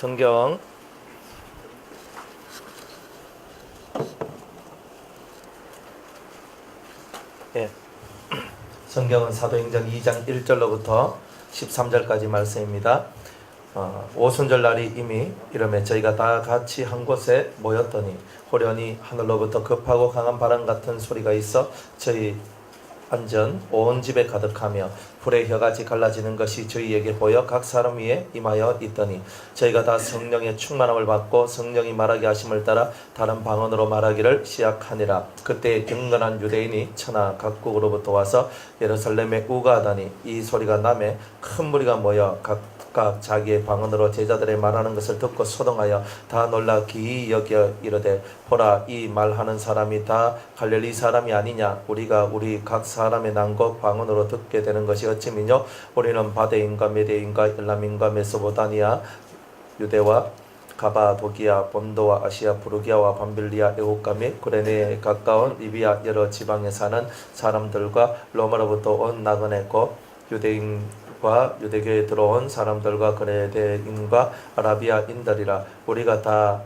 성경 성경은 사도행전 2장 1절로부터 13절까지 말씀입니다. 오순절 날이 이미 이르매 저희가 다 같이 한 곳에 모였더니 호련히 하늘로부터 급하고 강한 바람 같은 소리가 있어 저희 앉은 온 집에 가득하며 불의 혀같이 갈라지는 것이 저희에게 보여 각 사람 위에 임하여 있더니 저희가 다 성령의 충만함을 받고 성령이 말하게 하심을 따라 다른 방언으로 말하기를 시작하니라. 그때 경건한 유대인이 천하 각국으로부터 와서 예루살렘에 우가하다니 이 소리가 나매 큰 무리가 모여 각각 자기의 방언으로 제자들의 말하는 것을 듣고 소동하여 다 놀라 기이 여겨 이르되 보라, 이 말하는 사람이 다 갈릴리 사람이 아니냐? 우리가 우리 각 사람의 난고 방언으로 듣게 되는 것이 어찌미뇨? 우리는 바데인과 메데인과 엘람인과 메소포타미아 유대와 가바도기아 본도와 아시아 부르기아와 밤빌리아 애국가 및 구레네에 가까운 리비아 여러 지방에 사는 사람들과 로마로부터 온 나그네고 유대인과 유대교에 들어온 사람들과 그레데인과 아라비아인들이라. 우리가 다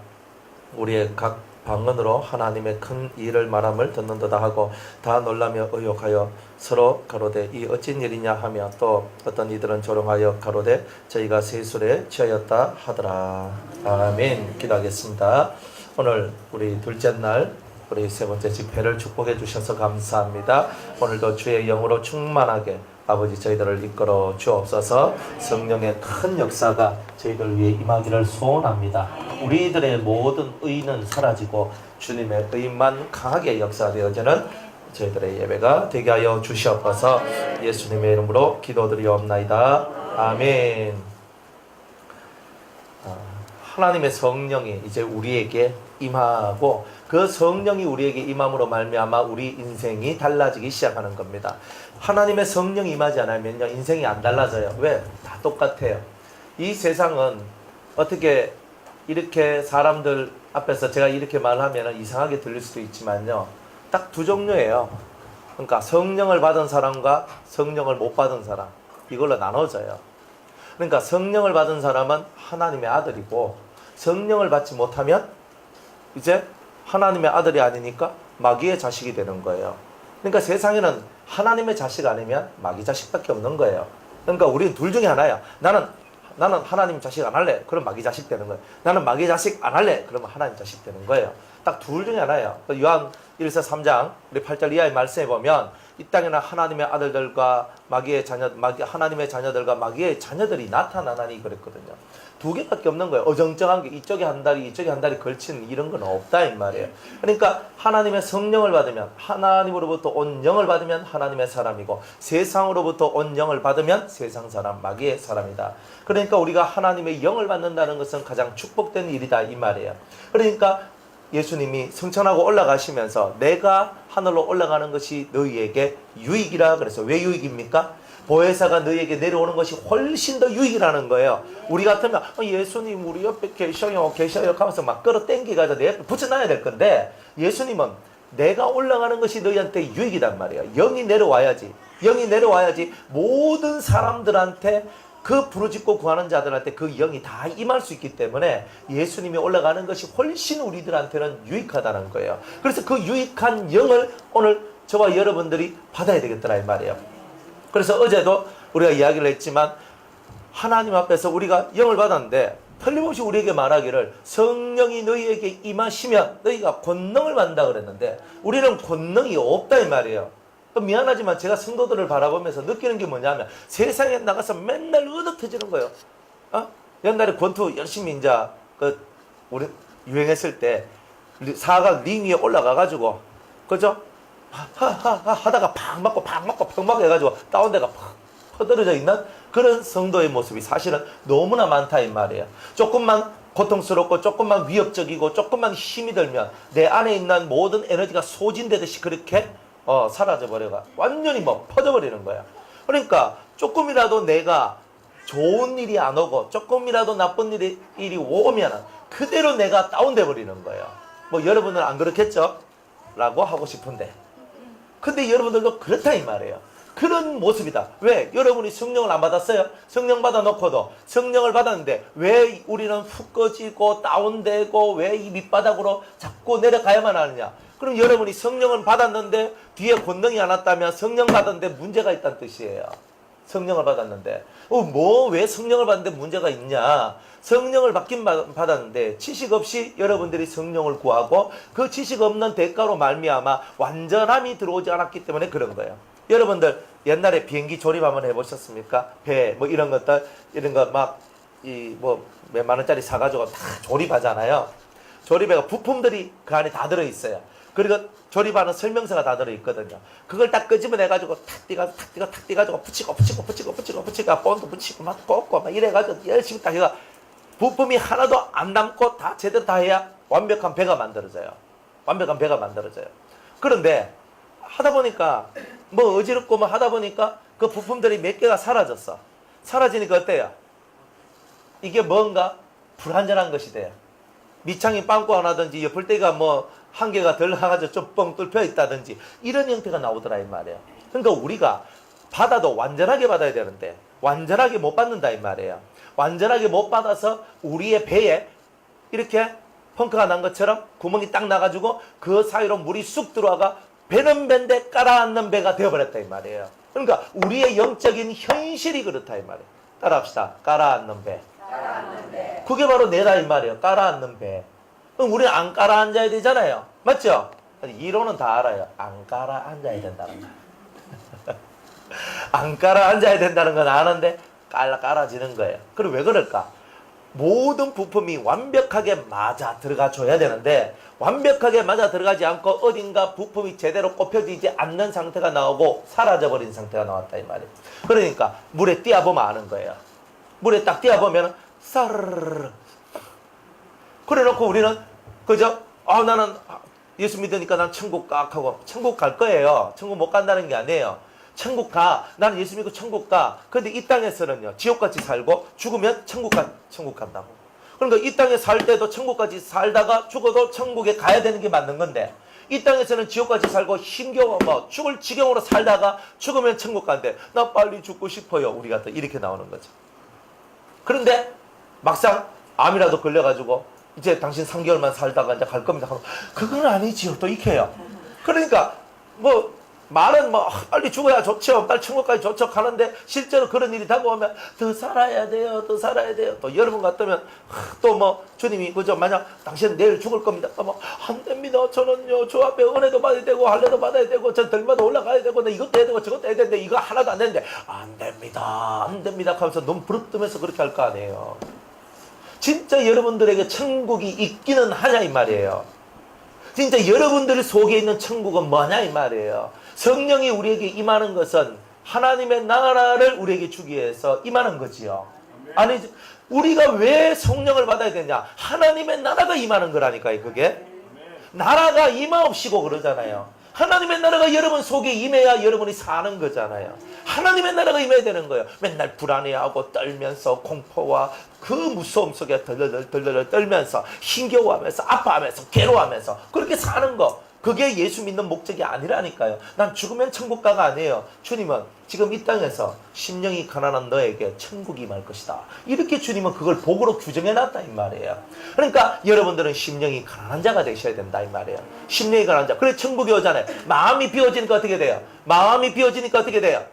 우리의 각 방언으로 하나님의 큰 일을 말함을 듣는도다 하고 다 놀라며 의욕하여 서로 가로되 이 어찌 일이냐 하며 또 어떤 이들은 조롱하여 가로되 저희가 세술에 취하였다 하더라. 아멘. 기도하겠습니다. 오늘 우리 둘째 날 우리 세 번째 집회를 축복해 주셔서 감사합니다. 오늘도 주의 영으로 충만하게 아버지 저희들을 이끌어 주옵소서. 성령의 큰 역사가 저희들 위해 임하기를 소원합니다. 우리들의 모든 의는 사라지고 주님의 의만 강하게 역사되어지는 저희들의 예배가 되게 하여 주시옵소서. 예수님의 이름으로 기도드리옵나이다. 아멘. 하나님의 성령이 이제 우리에게 임하고 그 성령이 우리에게 임함으로 말미암아 우리 인생이 달라지기 시작하는 겁니다. 하나님의 성령이 임하지 않으면요, 인생이 안 달라져요. 왜? 다 똑같아요. 이 세상은 어떻게 이렇게 사람들 앞에서 제가 이렇게 말하면 이상하게 들릴 수도 있지만요, 딱 두 종류예요. 그러니까 성령을 받은 사람과 성령을 못 받은 사람, 이걸로 나눠져요. 그러니까 성령을 받은 사람은 하나님의 아들이고 성령을 받지 못하면 이제 하나님의 아들이 아니니까 마귀의 자식이 되는 거예요. 그러니까 세상에는 하나님의 자식 아니면 마귀 자식밖에 없는 거예요. 그러니까 우리는 둘 중에 하나야. 나는 하나님 자식 안 할래. 그럼 마귀 자식 되는 거예요. 나는 마귀 자식 안 할래. 그러면 하나님 자식 되는 거예요. 딱 둘 중에 하나예요. 요한 1서 3장 우리 8절 이하의 말씀에 보면 이 땅에는 하나님의 아들들과 하나님의 자녀들과 마귀의 자녀들이 나타나나니 그랬거든요. 두 개밖에 없는 거예요. 어정쩡한 게 이쪽에 한 다리 이쪽에 한 다리 걸치는 이런 건 없다 이 말이에요. 그러니까 하나님의 성령을 받으면, 하나님으로부터 온 영을 받으면 하나님의 사람이고 세상으로부터 온 영을 받으면 세상 사람, 마귀의 사람이다. 그러니까 우리가 하나님의 영을 받는다는 것은 가장 축복된 일이다 이 말이에요. 그러니까 예수님이 승천하고 올라가시면서 내가 하늘로 올라가는 것이 너희에게 유익이라 그래서 왜 유익입니까? 보혜사가 너희에게 내려오는 것이 훨씬 더 유익이라는 거예요. 우리 같으면 예수님 우리 옆에 계셔요 하면서 막 끌어당기가지고 내 옆에 붙여놔야 될 건데, 예수님은 내가 올라가는 것이 너희한테 유익이단 말이에요. 영이 내려와야지 모든 사람들한테, 그 부르짖고 구하는 자들한테 그 영이 다 임할 수 있기 때문에 예수님이 올라가는 것이 훨씬 우리들한테는 유익하다는 거예요. 그래서 그 유익한 영을 오늘 저와 여러분들이 받아야 되겠더라 이 말이에요. 그래서 어제도 우리가 이야기를 했지만 하나님 앞에서 우리가 영을 받았는데 틀림없이 우리에게 말하기를 성령이 너희에게 임하시면 너희가 권능을 받는다 그랬는데 우리는 권능이 없다 이 말이에요. 미안하지만 제가 성도들을 바라보면서 느끼는 게 뭐냐면 세상에 나가서 맨날 얻어터지는 거예요. 옛날에 권투 열심히 이제 우리 유행했을 때 사각 링 위에 올라가가지고 그죠? 하다가 팍 맞고 해가지고 다운데가 팍 퍼들어져 있는 그런 성도의 모습이 사실은 너무나 많다 이 말이에요. 조금만 고통스럽고 조금만 위협적이고 조금만 힘이 들면 내 안에 있는 모든 에너지가 소진되듯이 그렇게 사라져버려가 완전히 퍼져버리는 거야. 그러니까 조금이라도 내가 좋은 일이 안 오고 조금이라도 나쁜 일이 오면 그대로 내가 다운돼 버리는 거예요. 여러분은 안 그렇겠죠? 라고 하고 싶은데 근데 여러분들도 그렇다 이 말이에요. 그런 모습이다. 왜? 여러분이 성령을 안 받았어요? 성령 받아놓고도 성령을 받았는데 왜 우리는 훅 꺼지고 다운되고 왜 이 밑바닥으로 자꾸 내려가야만 하느냐? 그럼 여러분이 성령을 받았는데 뒤에 권능이 안 왔다면 성령 받았는데 문제가 있다는 뜻이에요. 성령을 받았는데 왜 성령을 받는데 문제가 있냐? 성령을 받긴 받았는데 지식 없이 여러분들이 성령을 구하고 그 지식 없는 대가로 말미암아 완전함이 들어오지 않았기 때문에 그런 거예요. 여러분들 옛날에 비행기 조립 한번 해보셨습니까? 배 뭐 이런 것들 이런 거 막 이 뭐 몇만 원짜리 사가지고 다 조립하잖아요. 조립해가 부품들이 그 안에 다 들어있어요. 그리고 조립하는 설명서가 다 들어있거든요. 그걸 딱 끄집어내가지고 탁 띄가지고 붙이고 본드 붙이고 막 꽂고 막 이래가지고 열심히 딱 해가 부품이 하나도 안 남고 다 제대로 다 해야 완벽한 배가 만들어져요. 완벽한 배가 만들어져요. 그런데 하다 보니까 뭐 어지럽고 뭐 하다 보니까 그 부품들이 몇 개가 사라졌어. 사라지니까 어때요? 이게 뭔가 불완전한 것이 돼요. 밑창이 빵꾸 하나든지 옆을때가 뭐 한 개가 덜 나가지고 좀 뻥 뚫혀 있다든지 이런 형태가 나오더라 이 말이에요. 그러니까 우리가 받아도 완전하게 받아야 되는데 완전하게 못 받는다 이 말이에요. 완전하게 못 받아서 우리의 배에 이렇게 펑크가 난 것처럼 구멍이 딱 나가지고 그 사이로 물이 쑥 들어와가 배는 배인데 깔아앉는 배가 되어버렸다 이 말이에요. 그러니까 우리의 영적인 현실이 그렇다 이 말이에요. 따라합시다. 깔아앉는 배. 그게 바로 내다 이 말이에요. 깔아앉는 배. 그럼 우리는 안 깔아앉아야 되잖아요. 맞죠? 이론은 다 알아요. 안 깔아앉아야 된다는 거. 안 깔아앉아야 된다는 건 아는데 깔아지는 거예요. 그럼 왜 그럴까? 모든 부품이 완벽하게 맞아 들어가 줘야 되는데 완벽하게 맞아 들어가지 않고 어딘가 부품이 제대로 꼽혀지지 않는 상태가 나오고 사라져버린 상태가 나왔다 이 말이에요. 그러니까 물에 띄어보면 아는 거예요. 물에 딱 띄어보면 사르르르 그래 놓고 우리는 그죠? 나는 예수 믿으니까 난 천국 깍 하고 천국 갈 거예요. 천국 못 간다는 게 아니에요. 천국 가. 나는 예수 믿고 천국 가. 근데 이 땅에서는요. 지옥같이 살고 죽으면 천국 간다고. 그러니까 이 땅에 살 때도 천국까지 살다가 죽어도 천국에 가야 되는 게 맞는 건데 이 땅에서는 지옥같이 살고 힘겨워 뭐 죽을 지경으로 살다가 죽으면 천국 간대. 나 빨리 죽고 싶어요. 우리가 또 이렇게 나오는 거죠. 그런데 막상 암이라도 걸려가지고 이제 당신 3개월만 살다가 이제 갈 겁니다. 그건 아니지요. 또 이렇게 해요. 그러니까 뭐 말은 뭐 빨리 죽어야 좋죠. 빨리 천국까지 좋죠. 가는데 실제로 그런 일이 다가오면 더 살아야 돼요. 더 살아야 돼요. 또 여러분 같으면 또 뭐 주님이 그죠? 만약 당신은 내일 죽을 겁니다. 뭐 안 됩니다. 저는요. 저 앞에 은혜도 받아야 되고 할례도 받아야 되고 전 덜마다 올라가야 되고 이것도 해야 되고 저것도 해야 되는데 이거 하나도 안 되는데 안 됩니다. 안 됩니다. 하면서 너무 부르뜨면서 그렇게 할 거 아니에요. 진짜 여러분들에게 천국이 있기는 하냐 이 말이에요. 진짜 여러분들 속에 있는 천국은 뭐냐 이 말이에요. 성령이 우리에게 임하는 것은 하나님의 나라를 우리에게 주기 위해서 임하는 거지요. 아니 우리가 왜 성령을 받아야 되냐? 하나님의 나라가 임하는 거라니까요. 그게 나라가 임하옵시고 그러잖아요. 하나님의 나라가 여러분 속에 임해야 여러분이 사는 거잖아요. 하나님의 나라가 임해야 되는 거예요. 맨날 불안해하고 떨면서 공포와 그 무서움 속에 덜덜 떨면서 힘겨워하면서 아파하면서 괴로워하면서 그렇게 사는 거. 그게 예수 믿는 목적이 아니라니까요. 난 죽으면 천국 가가 아니에요. 주님은 지금 이 땅에서 심령이 가난한 너에게 천국이 임할 것이다. 이렇게 주님은 그걸 복으로 규정해놨다 이 말이에요. 그러니까 여러분들은 심령이 가난한 자가 되셔야 된다 이 말이에요. 심령이 가난한 자. 그래 천국이 오잖아요. 마음이 비워지니까 어떻게 돼요? 마음이 비워지니까 어떻게 돼요?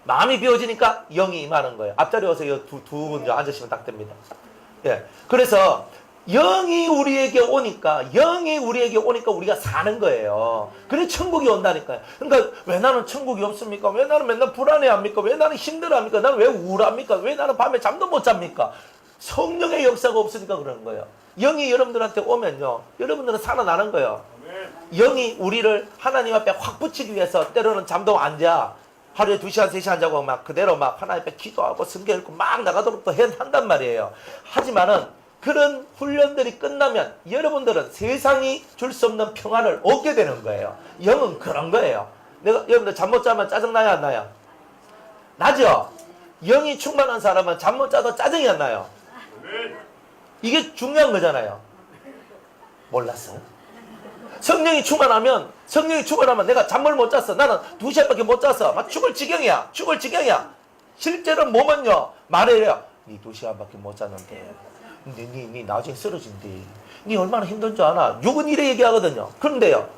마음이 비워지니까 영이 임하는 거예요. 앞자리 와서 두 분 앉으시면 딱 됩니다. 예. 그래서 영이 우리에게 오니까 우리가 사는 거예요. 그래 천국이 온다니까요. 그러니까 왜 나는 천국이 없습니까? 왜 나는 맨날 불안해합니까? 왜 나는 힘들어합니까? 나는 왜 우울합니까? 왜 나는 밤에 잠도 못 잡니까? 성령의 역사가 없으니까 그러는 거예요. 영이 여러분들한테 오면요, 여러분들은 살아나는 거예요. 영이 우리를 하나님 앞에 확 붙이기 위해서 때로는 잠도 안 자. 하루에 2시간, 3시간 자고 막 그대로 막 하나님 앞에 기도하고 성경 읽고 막 나가도록 또 한단 말이에요. 하지만은 그런 훈련들이 끝나면 여러분들은 세상이 줄 수 없는 평안을 얻게 되는 거예요. 영은 그런 거예요. 여러분들 잠 못 자면 짜증나요, 안 나요? 나죠? 영이 충만한 사람은 잠 못 자도 짜증이 안 나요. 이게 중요한 거잖아요. 몰랐어요? 성령이 충만하면 내가 잠을 못 잤어. 나는 2시간밖에 못 잤어. 막 죽을 지경이야. 실제로 몸은요 말해요. 니 2시간밖에 못 잤는데 니 나중에 쓰러진대. 니 얼마나 힘든 줄 아나? 육은 이래 얘기하거든요. 그런데요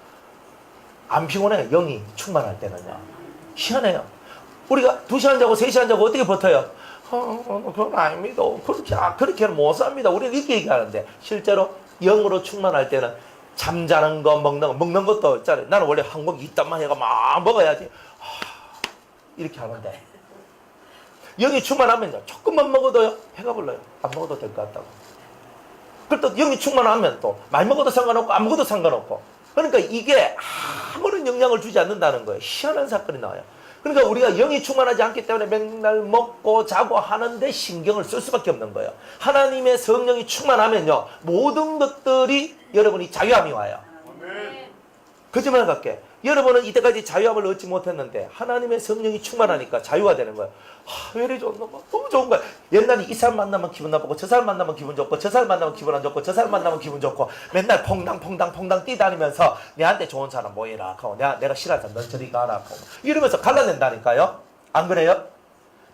안 피곤해. 영이 충만할 때는요 희한해요. 우리가 2시간 자고 3시간 자고 어떻게 버텨요? 그건 아닙니다. 그렇게는 못 삽니다. 우리는 이렇게 얘기하는데 실제로 영으로 충만할 때는 잠자는 거 먹는 것도 있잖아요. 나는 원래 한 공기 이딴만 해가 막 먹어야지. 이렇게 하는데 영이 충만하면요 조금만 먹어도요 배가 불러요. 안 먹어도 될 것 같다고. 그리고 또 영이 충만하면 또 많이 먹어도 상관없고 안 먹어도 상관없고. 그러니까 이게 아무런 영향을 주지 않는다는 거예요. 희한한 사건이 나와요. 그러니까 우리가 영이 충만하지 않기 때문에 맨날 먹고 자고 하는데 신경을 쓸 수밖에 없는 거예요. 하나님의 성령이 충만하면요 모든 것들이 여러분이 자유함이 와요. 거짓말 같게 여러분은 이때까지 자유함을 얻지 못했는데 하나님의 성령이 충만하니까 자유가 되는 거예요. 왜 이리 좋노? 너무 좋은 거야. 옛날에 이 사람 만나면 기분 나쁘고 저 사람 만나면 기분 좋고 저 사람 만나면 기분 안 좋고 저 사람 만나면 기분 좋고 맨날 퐁당퐁당 뛰다니면서 내한테 좋은 사람 모이라 하고 내가 싫어하는 사람 넌 저리 가라 하고 이러면서 갈라낸다니까요. 안 그래요?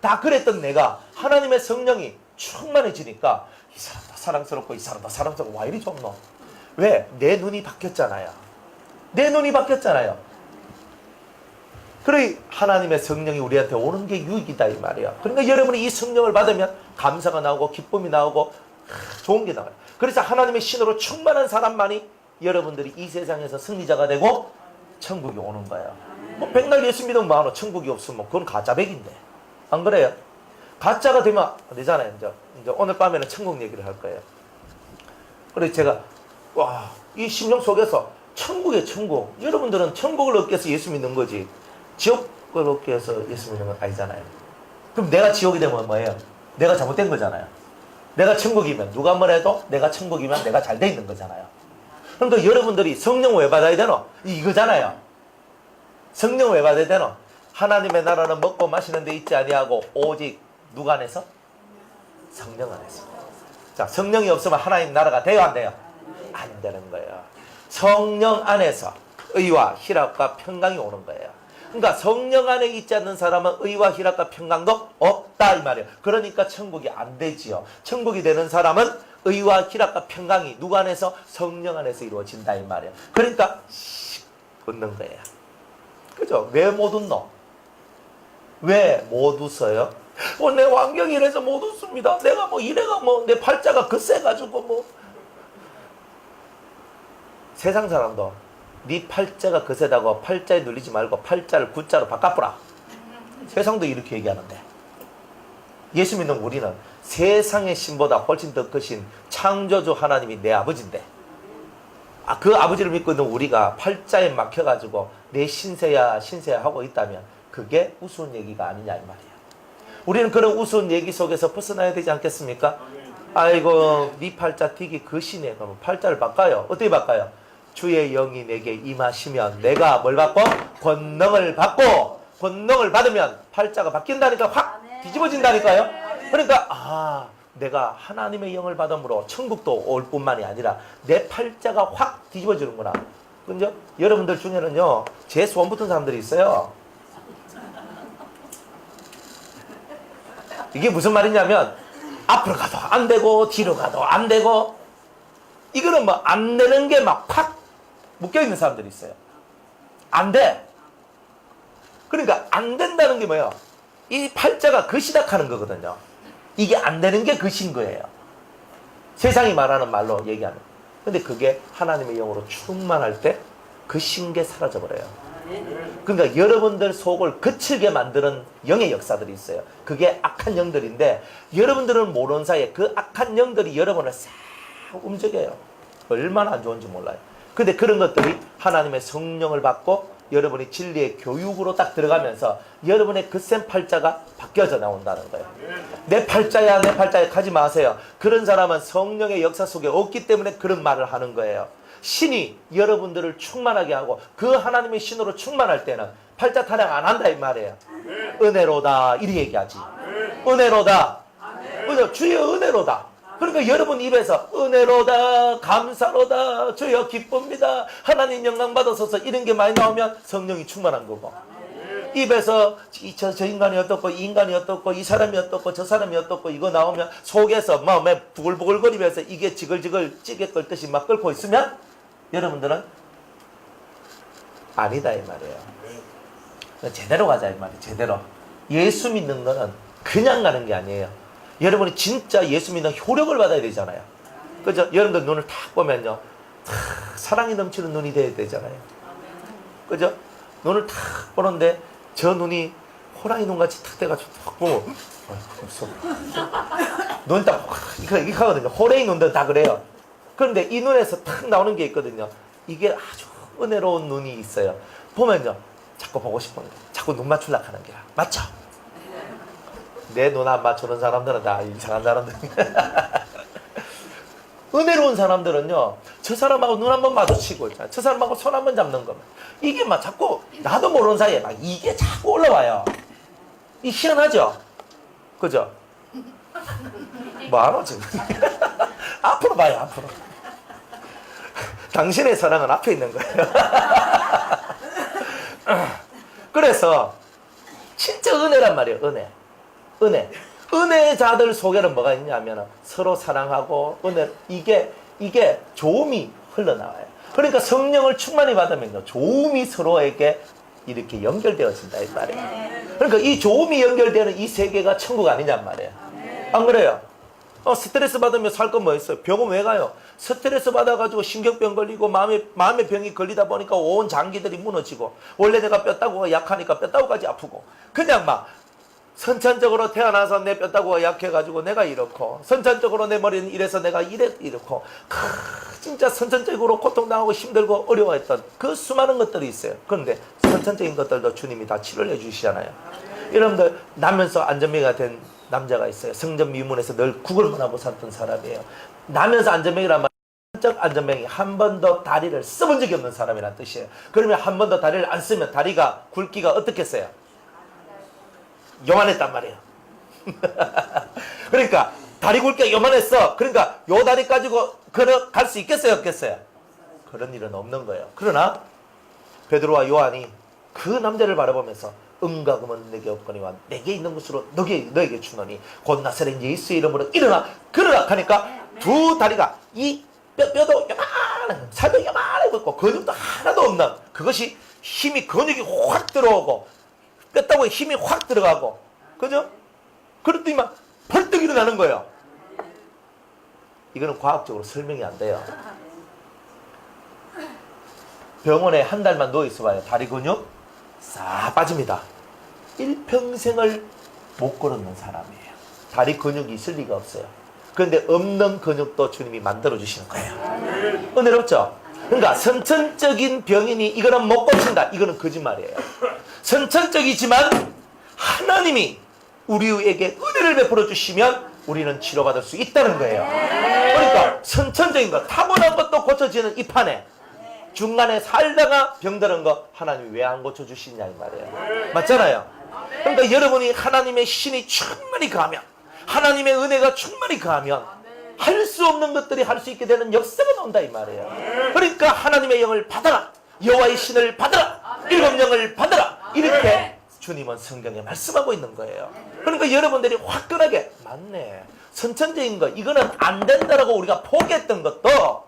다 그랬던 내가 하나님의 성령이 충만해지니까 이 사람도 사랑스럽고 이 사람도 사랑스럽고 와 이리 좋노? 왜? 내 눈이 바뀌었잖아요. 그래 하나님의 성령이 우리한테 오는 게 유익이다 이 말이야. 그러니까 여러분이 이 성령을 받으면 감사가 나오고 기쁨이 나오고 좋은 게 나와요. 그래서 하나님의 신으로 충만한 사람만이 여러분들이 이 세상에서 승리자가 되고 천국이 오는 거예요. 뭐 백날 예수 믿으면 뭐하노? 천국이 없으면 그건 가짜백인데. 안 그래요? 가짜가 되면 안 되잖아요. 이제 오늘 밤에는 천국 얘기를 할 거예요. 그래서 제가 이 심령 속에서 천국의 천국. 여러분들은 천국을 얻기 위해서 예수 믿는 거지 지옥을 얻기 위해서 예수 믿는 건 아니잖아요. 그럼 내가 지옥이 되면 뭐예요? 내가 잘못된 거잖아요. 내가 천국이면 누가 뭐래도 내가 천국이면 내가 잘 돼 있는 거잖아요. 그러니까 여러분들이 성령 왜 받아야 되노? 이거잖아요. 성령 왜 받아야 되노? 하나님의 나라는 먹고 마시는 데 있지 아니하고 오직 누가 안에서? 성령 안에서. 자, 성령이 없으면 하나님 나라가 돼요 안 돼요? 안 되는 거예요. 성령 안에서 의와 희락과 평강이 오는 거예요. 그러니까 성령 안에 있지 않는 사람은 의와 희락과 평강도 없다 이 말이에요. 그러니까 천국이 안 되지요. 천국이 되는 사람은 의와 희락과 평강이 누구 안에서? 성령 안에서 이루어진다 이 말이에요. 그러니까 웃는 거예요. 그죠? 왜 못 웃노? 왜 못 웃어요? 내 환경이 이래서 못 웃습니다. 내가 이래가 내 팔자가 거세가지고 세상 사람도 네 팔자가 거세다고 팔자에 눌리지 말고 팔자를 구자로 바꿔보라. 세상도 이렇게 얘기하는데 예수 믿는 우리는 세상의 신보다 훨씬 더 크신 창조주 하나님이 내 아버지인데 그 아버지를 믿고 있는 우리가 팔자에 막혀가지고 내 신세야 하고 있다면 그게 우스운 얘기가 아니냐 이 말이에요. 우리는 그런 우스운 얘기 속에서 벗어나야 되지 않겠습니까? 아이고 네 팔자 틱이 거시네. 그러면 팔자를 바꿔요. 어떻게 바꿔요? 주의 영이 내게 임하시면 내가 뭘 받고? 권능을 받고 권능을 받으면 팔자가 바뀐다니까 확 뒤집어진다니까요. 그러니까 내가 하나님의 영을 받음으로 천국도 올 뿐만이 아니라 내 팔자가 확 뒤집어지는구나. 근데 여러분들 중에는요 제 소원 붙은 사람들이 있어요. 이게 무슨 말이냐면 앞으로 가도 안 되고 뒤로 가도 안 되고 이거는 안 되는 게 막 팍 묶여있는 사람들이 있어요. 안 돼. 그러니까 안 된다는 게 뭐예요? 이 팔자가 거시닥하는 거거든요. 이게 안 되는 게 거신 거예요. 세상이 말하는 말로 얘기하는. 근데 그게 하나님의 영으로 충만할 때 거신 게 사라져버려요. 그러니까 여러분들 속을 거칠게 만드는 영의 역사들이 있어요. 그게 악한 영들인데 여러분들은 모르는 사이에 그 악한 영들이 여러분을 싹 움직여요. 얼마나 안 좋은지 몰라요. 근데 그런 것들이 하나님의 성령을 받고 여러분이 진리의 교육으로 딱 들어가면서 여러분의 거센 팔자가 바뀌어져 나온다는 거예요. 내 팔자야 가지 마세요. 그런 사람은 성령의 역사 속에 없기 때문에 그런 말을 하는 거예요. 신이 여러분들을 충만하게 하고 그 하나님의 신으로 충만할 때는 팔자 타령 안 한다 이 말이에요. 은혜로다 이리 얘기하지. 은혜로다. 그죠? 주의 은혜로다. 그러니까 여러분 입에서 은혜로다, 감사로다, 주여 기쁩니다, 하나님 영광 받으소서 이런 게 많이 나오면 성령이 충만한 거고, 입에서 저 인간이 어떻고 이 인간이 어떻고 이 사람이 어떻고 저 사람이 어떻고 이거 나오면 속에서 마음에 부글부글거리면서 이게 지글지글 찌개 끓듯이 막 끓고 있으면 여러분들은 아니다 이 말이에요. 제대로 가자 이 말이에요. 제대로. 예수 믿는 거는 그냥 가는 게 아니에요. 여러분이 진짜 예수 믿는 효력을 받아야 되잖아요. 그죠? 여러분들 눈을 탁 보면요, 사랑이 넘치는 눈이 돼야 되잖아요. 그죠? 눈을 탁 보는데 저 눈이 호랑이 눈같이 탁 돼가지고 탁 보면 무서워. 눈 딱 이렇게 하거든요. 호랑이 눈도 다 그래요. 그런데 이 눈에서 탁 나오는 게 있거든요. 이게 아주 은혜로운 눈이 있어요. 보면요, 자꾸 보고 싶은 거, 자꾸 눈 맞추려고 하는 게 맞죠? 내 눈 안 맞추는 사람들은 다 이상한 사람들. 은혜로운 사람들은요, 저 사람하고 눈 한번 마주치고 있잖아요. 저 사람하고 손 한번 잡는 거면 이게 막 자꾸 나도 모르는 사이에 막 이게 자꾸 올라와요. 이 희한하죠? 그죠? 뭐하노 지금? 앞으로 봐요, 앞으로. 당신의 사랑은 앞에 있는 거예요. 그래서 진짜 은혜란 말이에요. 은혜. 은혜자들 속에는 뭐가 있냐면 서로 사랑하고 은혜, 이게 좋음이 흘러나와요. 그러니까 성령을 충만히 받으면요, 좋음이 서로에게 이렇게 연결되어진다 이 말이에요. 그러니까 이 좋음이 연결되는 이 세계가 천국 아니냔 말이에요. 안 그래요? 스트레스 받으면 살 건 뭐 있어요? 병원 왜 가요? 스트레스 받아가지고 신경병 걸리고 마음의 병이 걸리다 보니까 온 장기들이 무너지고, 원래 내가 뼈다구가 약하니까 뼈다구까지 아프고, 그냥 막 선천적으로 태어나서 내 뼈다구가 약해가지고 내가 이렇고, 선천적으로 내 머리는 이래서 내가 이렇고, 진짜 선천적으로 고통당하고 힘들고 어려워했던 그 수많은 것들이 있어요. 그런데 선천적인 것들도 주님이 다 치료를 해주시잖아요. 여러분들, 나면서 안전병이가 된 남자가 있어요. 성전 미문에서 늘 구걸만 하고 살던 사람이에요. 나면서 안전병이란 말, 선천적 안전병이 한 번도 다리를 써본 적이 없는 사람이란 뜻이에요. 그러면 한 번도 다리를 안 쓰면 다리가 굵기가 어떻겠어요? 요만했단 말이에요. 그러니까 다리 굵기가 요만했어. 그러니까 요 다리 가지고 걸어갈 수 있겠어요, 없겠어요? 그런 일은 없는 거예요. 그러나 베드로와 요한이 그 남자를 바라보면서 은과 금은 내게 없거니와 내게 있는 것으로 너에게 주노니 곧 나사렛 예수의 이름으로 일어나 걸어라 하니까 두 다리가 이 뼈도 요만한, 살도 요만하고 있고 근육도 하나도 없는, 그것이 힘이, 근육이 확 들어오고 뼈다구에 힘이 확 들어가고, 그죠? 그랬더니만 벌떡 일어나는 거예요. 이거는 과학적으로 설명이 안 돼요. 병원에 한 달만 누워 있어봐요. 다리 근육 싹 빠집니다. 일평생을 못 걸었는 사람이에요. 다리 근육이 있을 리가 없어요. 그런데 없는 근육도 주님이 만들어 주시는 거예요. 은혜롭죠? 그러니까 선천적인 병이니 이거는 못 고친다, 이거는 거짓말이에요. 선천적이지만 하나님이 우리에게 은혜를 베풀어 주시면 우리는 치료받을 수 있다는 거예요. 그러니까 선천적인 것, 타고난 것도 고쳐지는 이 판에 중간에 살다가 병드는 거 하나님이 왜 안 고쳐주시냐 이 말이에요. 맞잖아요. 그러니까 여러분이 하나님의 신이 충만히 가하면, 하나님의 은혜가 충만히 가하면 할 수 없는 것들이 할 수 있게 되는 역사가 나온다 이 말이에요. 그러니까 하나님의 영을 받아라, 여호와의 신을 받아라, 일곱 영을 받아라, 이렇게 주님은 성경에 말씀하고 있는 거예요. 그러니까 여러분들이 화끈하게 맞네, 선천적인 거 이거는 안 된다라고 우리가 포기했던 것도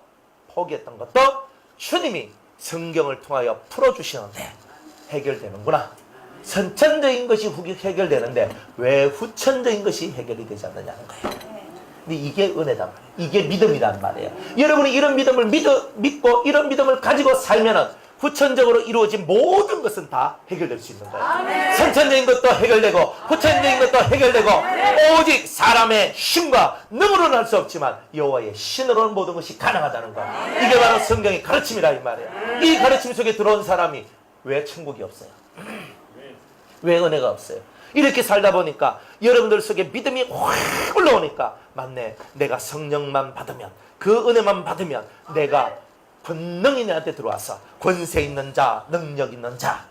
주님이 성경을 통하여 풀어주시는데 해결되는구나. 선천적인 것이 해결되는데 왜 후천적인 것이 해결이 되지 않느냐는 거예요. 근데 이게 은혜단 말이에요. 이게 믿음이란 말이에요. 여러분이 이런 믿음을 믿고 이런 믿음을 가지고 살면은 후천적으로 이루어진 모든 것은 다 해결될 수 있는 거예요. 아멘. 선천적인 것도 해결되고 후천적인 것도 해결되고, 오직 사람의 힘과 능으로는 할 수 없지만 여호와의 신으로는 모든 것이 가능하다는 거예요. 이게 바로 성경의 가르침이라 이 말이에요. 이 가르침 속에 들어온 사람이 왜 천국이 없어요? 왜 은혜가 없어요? 이렇게 살다 보니까 여러분들 속에 믿음이 확 올라오니까 맞네, 내가 성령만 받으면, 그 은혜만 받으면 내가 권능이 내한테 들어와서 권세 있는 자, 능력 있는 자,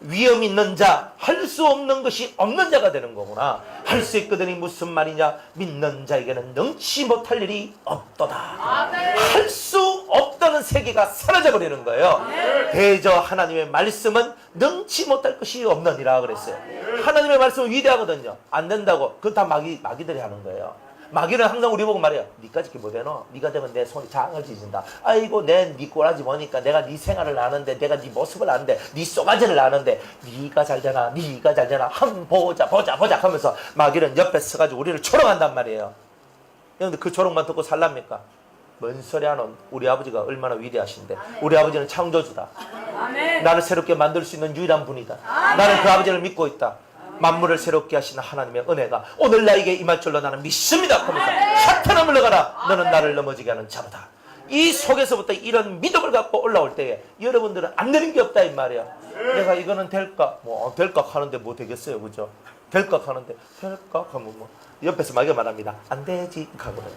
위험 있는 자, 할 수 없는 것이 없는 자가 되는 거구나. 할 수 있거든이 무슨 말이냐? 믿는 자에게는 능치 못할 일이 없도다. 할 수 없다는 세계가 사라져버리는 거예요. 대저 하나님의 말씀은 능치 못할 것이 없느니라 그랬어요. 하나님의 말씀은 위대하거든요. 안 된다고. 그건 다 마귀들이 하는 거예요. 마귀는 항상 우리 보고 말해요. 니까지 이렇게 못해너? 니가 되면 내 손이 장을 찢는다. 아이고 내 니 꼬라지 보니까 내가 니 생활을 아는데, 내가 니 모습을 아는데, 니 쏘가지를 아는데, 니가 잘 되나 니가 잘 되나 한번 보자 하면서 마귀는 옆에 서가지고 우리를 조롱한단 말이에요. 그런데 그 조롱만 듣고 살랍니까? 뭔 소리 하노? 우리 아버지가 얼마나 위대하신데. 우리 아버지는 창조주다. 나를 새롭게 만들 수 있는 유일한 분이다. 나는 그 아버지를 믿고 있다. 만물을 새롭게 하시는 하나님의 은혜가 오늘 나에게 임할 줄로 나는 믿습니다 하면서 사탄아 물러가라, 너는 나를 넘어지게 하는 자로다. 이 속에서부터 이런 믿음을 갖고 올라올 때에 여러분들은 안 되는 게 없다 이 말이야. 내가 이거는 될까? 뭐 될까 하는데 뭐 되겠어요, 그죠? 될까 하는데 될까 하면 뭐 옆에서 마귀가 말합니다. 안 되지 하거든요.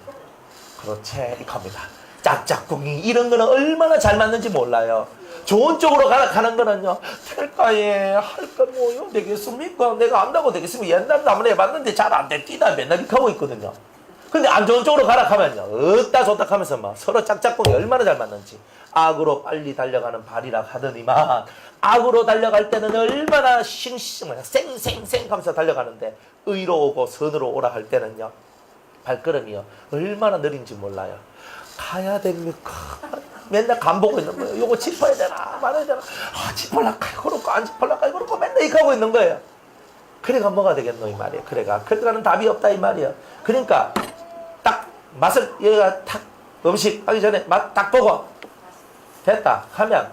그렇지 합니다. 짝짝꿍이 이런 거는 얼마나 잘 맞는지 몰라요. 좋은 쪽으로 가는 거는요, 될까에 할까 뭐요 되겠습니까? 내가 안다고 되겠습니까? 옛날에 한번 해봤는데 잘 안 됐디다 맨날 이렇게 하고 있거든요. 근데 안 좋은 쪽으로 가라 하면요, 어따 좋다 하면서 막 서로 짝짝꿍이 얼마나 잘 맞는지. 악으로 빨리 달려가는 발이라 하더니만 악으로 달려갈 때는 얼마나 쌩쌩쌩 하면서 달려가는데, 의로 오고 선으로 오라 할 때는요, 발걸음이요 얼마나 느린지 몰라요. 가야 됩니까? 맨날 간 보고 있는 거예요. 요거 짚어야 되나 말아야 되나, 짚을라까 그렇고 안 짚을라까 그렇고 맨날 이렇게 하고 있는 거예요. 그래가 뭐가 되겠노 이 말이에요. 그래가는 답이 없다 이 말이에요. 그러니까 딱 맛을 얘가 탁 음식 하기 전에 맛 딱 보고 됐다 하면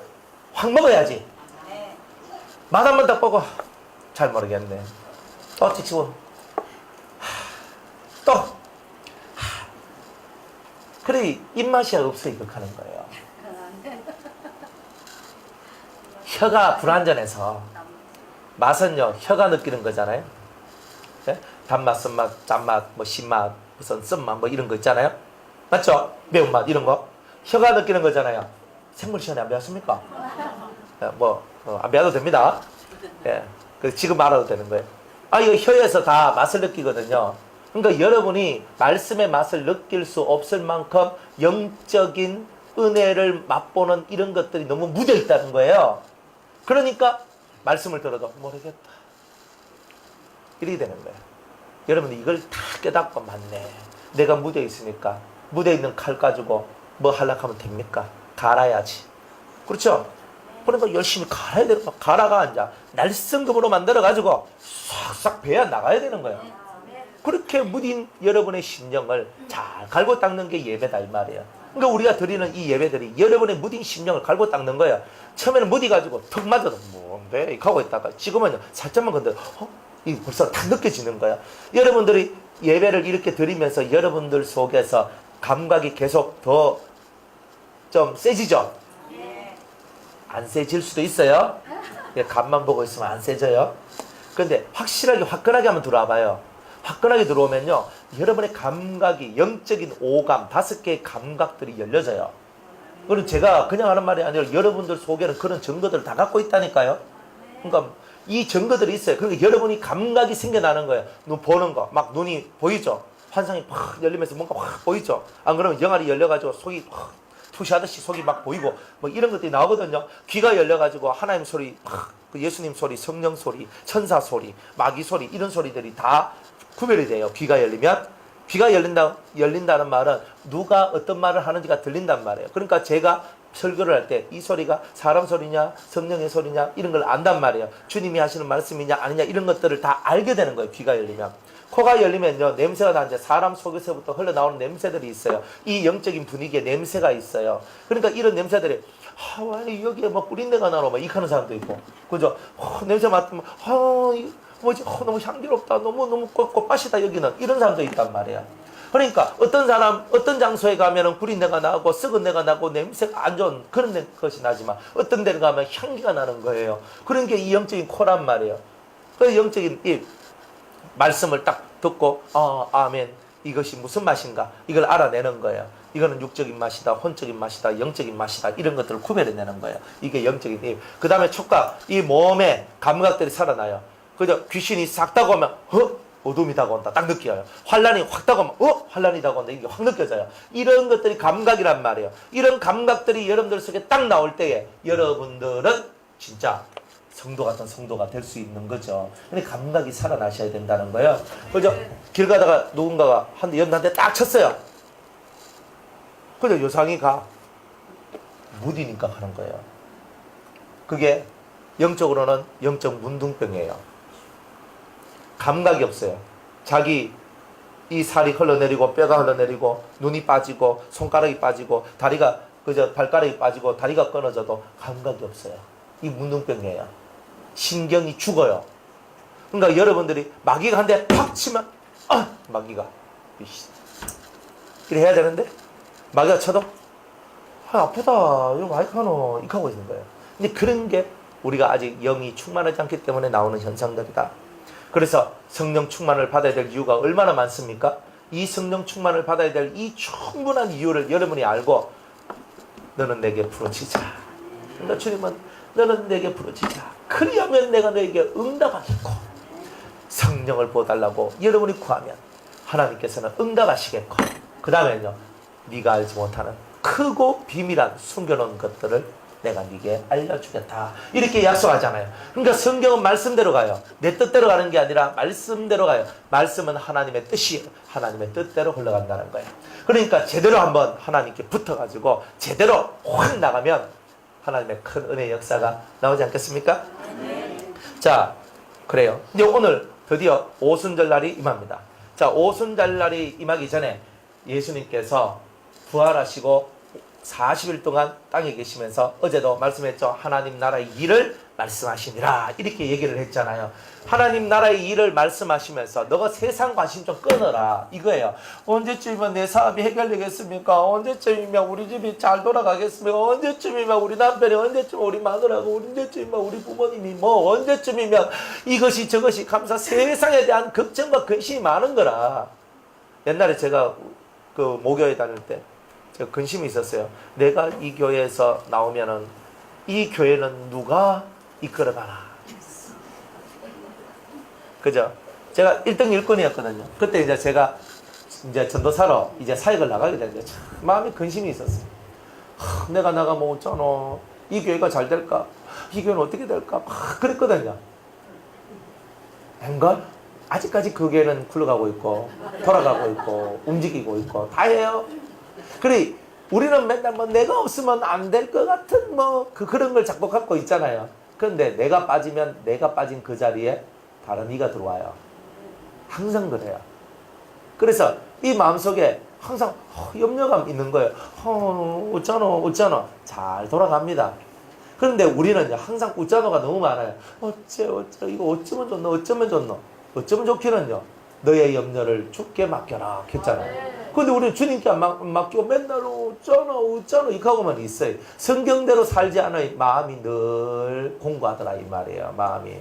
확 먹어야지. 맛 한 번 딱 보고 잘 모르겠네, 또 뒤치고 또 그래 입맛이 없으니 그렇게 하는 거예요. 혀가 불완전해서, 맛은요 혀가 느끼는 거잖아요. 네? 단맛, 쓴맛, 짠맛, 뭐 신맛, 무슨 쓴맛 뭐 이런 거 있잖아요. 맞죠? 매운맛 이런 거 혀가 느끼는 거잖아요. 생물 시간에 안 배웠습니까? 안 배워도 됩니다. 예, 지금 알아도 되는 거예요. 이거 혀에서 다 맛을 느끼거든요. 그러니까 여러분이 말씀의 맛을 느낄 수 없을 만큼 영적인 은혜를 맛보는 이런 것들이 너무 묻어 있다는 거예요. 그러니까 말씀을 들어도 모르겠다 이렇게 되는 거예요. 여러분이 이걸 다 깨닫고, 맞네, 내가 묻어 있으니까 묻어 있는 칼 가지고 뭐 하려고 하면 됩니까? 갈아야지. 그렇죠? 그러니까 열심히 갈아야 되는 거야. 갈아가 앉아 날성금으로 만들어 가지고 싹싹 배야 나가야 되는 거예요. 그렇게 무딘 여러분의 심령을 잘 갈고 닦는 게 예배다 이 말이에요. 그러니까 우리가 드리는 이 예배들이 여러분의 무딘 심령을 갈고 닦는 거예요. 처음에는 무디 가지고 턱 맞아도 뭔데 이렇게 하고 있다가 지금은요 살짝만 건드려 이 벌써 다 느껴지는 거야. 여러분들이 예배를 이렇게 드리면서 여러분들 속에서 감각이 계속 더 좀 세지죠? 안 세질 수도 있어요. 간만 보고 있으면 안 세져요. 그런데 확실하게 화끈하게 한번 들어와봐요. 화끈하게 들어오면요 여러분의 감각이, 영적인 오감 5개의 감각들이 열려져요. 그리고 제가 그냥 하는 말이 아니라 여러분들 속에는 그런 증거들을 다 갖고 있다니까요. 그러니까 이 증거들이 있어요. 그러니까 여러분이 감각이 생겨나는 거예요. 눈 보는 거, 막 눈이 보이죠? 환상이 확 열리면서 뭔가 확 보이죠? 안 그러면 영알이 열려가지고 속이 확 투시하듯이 속이 막 보이고 뭐 이런 것들이 나오거든요. 귀가 열려가지고 하나님 소리, 그 예수님 소리, 성령 소리, 천사 소리, 마귀 소리, 이런 소리들이 다 구별이 돼요. 귀가 열리면. 귀가 열린다는 말은 누가 어떤 말을 하는지가 들린단 말이에요. 그러니까 제가 설교를 할 때 이 소리가 사람 소리냐 성령의 소리냐 이런 걸 안단 말이에요. 주님이 하시는 말씀이냐 아니냐 이런 것들을 다 알게 되는 거예요. 귀가 열리면. 코가 열리면요 냄새가 나는데 사람 속에서부터 흘러나오는 냄새들이 있어요. 이 영적인 분위기에 냄새가 있어요. 그러니까 이런 냄새들이 왜 여기에 뭐 뿌린내가 나노 막 이렇게 하는 사람도 있고, 그죠? 냄새 맡으면 뭐지? 너무 향기롭다. 너무 꽃밭이다 여기는. 이런 사람도 있단 말이야. 그러니까 어떤 사람, 어떤 장소에 가면은 뿌린내가 나고 썩은 내가 나고 냄새가 안 좋은 그런 것이 나지만 어떤 데를 가면 향기가 나는 거예요. 그런 게 이 영적인 코란 말이에요. 그 영적인 이 말씀을 딱 듣고 아멘 이것이 무슨 맛인가 이걸 알아내는 거예요. 이거는 육적인 맛이다, 혼적인 맛이다, 영적인 맛이다, 이런 것들을 구별해내는 거예요. 이게 영적인 힘. 그 다음에 촉각, 이 몸에 감각들이 살아나요. 그죠? 귀신이 싹 다가오면 어둠이 다가온다 딱 느껴요. 환란이 확 다가오면 환란이 다가온다 이게 확 느껴져요. 이런 것들이 감각이란 말이에요. 이런 감각들이 여러분들 속에 딱 나올 때에 여러분들은 진짜 성도 같은 성도가 될 수 있는 거죠. 근데 감각이 살아나셔야 된다는 거예요. 그죠? 길 가다가 누군가가 연한테 딱 쳤어요. 그죠? 요상이가 무디니까 하는 거예요. 그게 영적으로는 영적 문둥병이에요. 감각이 없어요. 자기 이 살이 흘러내리고 뼈가 흘러내리고 눈이 빠지고 손가락이 빠지고 다리가 그저 발가락이 빠지고 다리가 끊어져도 감각이 없어요. 이 문둥병이에요. 신경이 죽어요. 그러니까 여러분들이 마귀가 한 대 팍 치면 마귀가 이래 해야 되는데 마귀가 쳐도 아프다 이거 많이 하노 이렇게 하고 있는 거예요. 근데 그런 게 우리가 아직 영이 충만하지 않기 때문에 나오는 현상들이다. 그래서 성령 충만을 받아야 될 이유가 얼마나 많습니까? 이 성령 충만을 받아야 될 이 충분한 이유를 여러분이 알고 너는 내게 부르짖자. 그러니까 주님은 너는 내게 부르짖자. 그리하면 내가 너에게 응답하겠고 성령을 부어달라고 여러분이 구하면 하나님께서는 응답하시겠고 그 다음에는요 네가 알지 못하는 크고 비밀한 숨겨놓은 것들을 내가 네게 알려주겠다 이렇게 약속하잖아요. 그러니까 성경은 말씀대로 가요. 내 뜻대로 가는 게 아니라 말씀대로 가요. 말씀은 하나님의 뜻이에요. 하나님의 뜻대로 흘러간다는 거예요. 그러니까 제대로 한번 하나님께 붙어가지고 제대로 확 나가면 하나님의 큰 은혜의 역사가 나오지 않겠습니까? 자, 그래요. 이제 오늘 드디어 오순절 날이 임합니다. 자, 오순절 날이 임하기 전에 예수님께서 부활하시고 40일 동안 땅에 계시면서 어제도 말씀했죠. 하나님 나라의 일을 말씀하시니라 이렇게 얘기를 했잖아요. 하나님 나라의 일을 말씀하시면서 너가 세상 관심 좀 끊어라 이거예요. 언제쯤이면 내 사업이 해결되겠습니까? 언제쯤이면 우리 집이 잘 돌아가겠습니까? 언제쯤이면 우리 남편이, 언제쯤 우리 마누라고, 언제쯤이면 우리 부모님이 언제쯤이면 이것이 저것이 감사 세상에 대한 걱정과 근심이 많은 거라. 옛날에 제가 그 모교에 다닐 때 제가 근심이 있었어요. 내가 이 교회에서 나오면은 이 교회는 누가 이끌어가나. 그죠? 제가 1등 일꾼이었거든요. 그때 이제 제가 이제 전도사로 이제 사역을 나가게 됐는데 참 마음에 근심이 있었어요. 내가 나가면 어쩌노? 이 교회가 잘 될까? 이 교회는 어떻게 될까? 막 그랬거든요. 웬걸? 아직까지 그 교회는 굴러가고 있고 돌아가고 있고 움직이고 있고 다 해요. 그래 우리는 맨날 내가 없으면 안 될 것 같은 그런 걸 자꾸 갖고 있잖아요. 그런데 내가 빠지면 내가 빠진 그 자리에 다른 이가 들어와요. 항상 그래요. 그래서 이 마음속에 항상 염려감 있는 거예요. 어쩌노 잘 돌아갑니다. 그런데 우리는 항상 어쩌노가 너무 많아요. 어째 이거 어쩌면 좋기는요 너의 염려를 주께 맡겨라 했잖아요. 근데 우리는 주님께 맡기고 맨날 어쩌노 이렇게 하고만 있어요. 성경대로 살지 않아요. 마음이 늘 공고하더라 이 말이에요. 마음이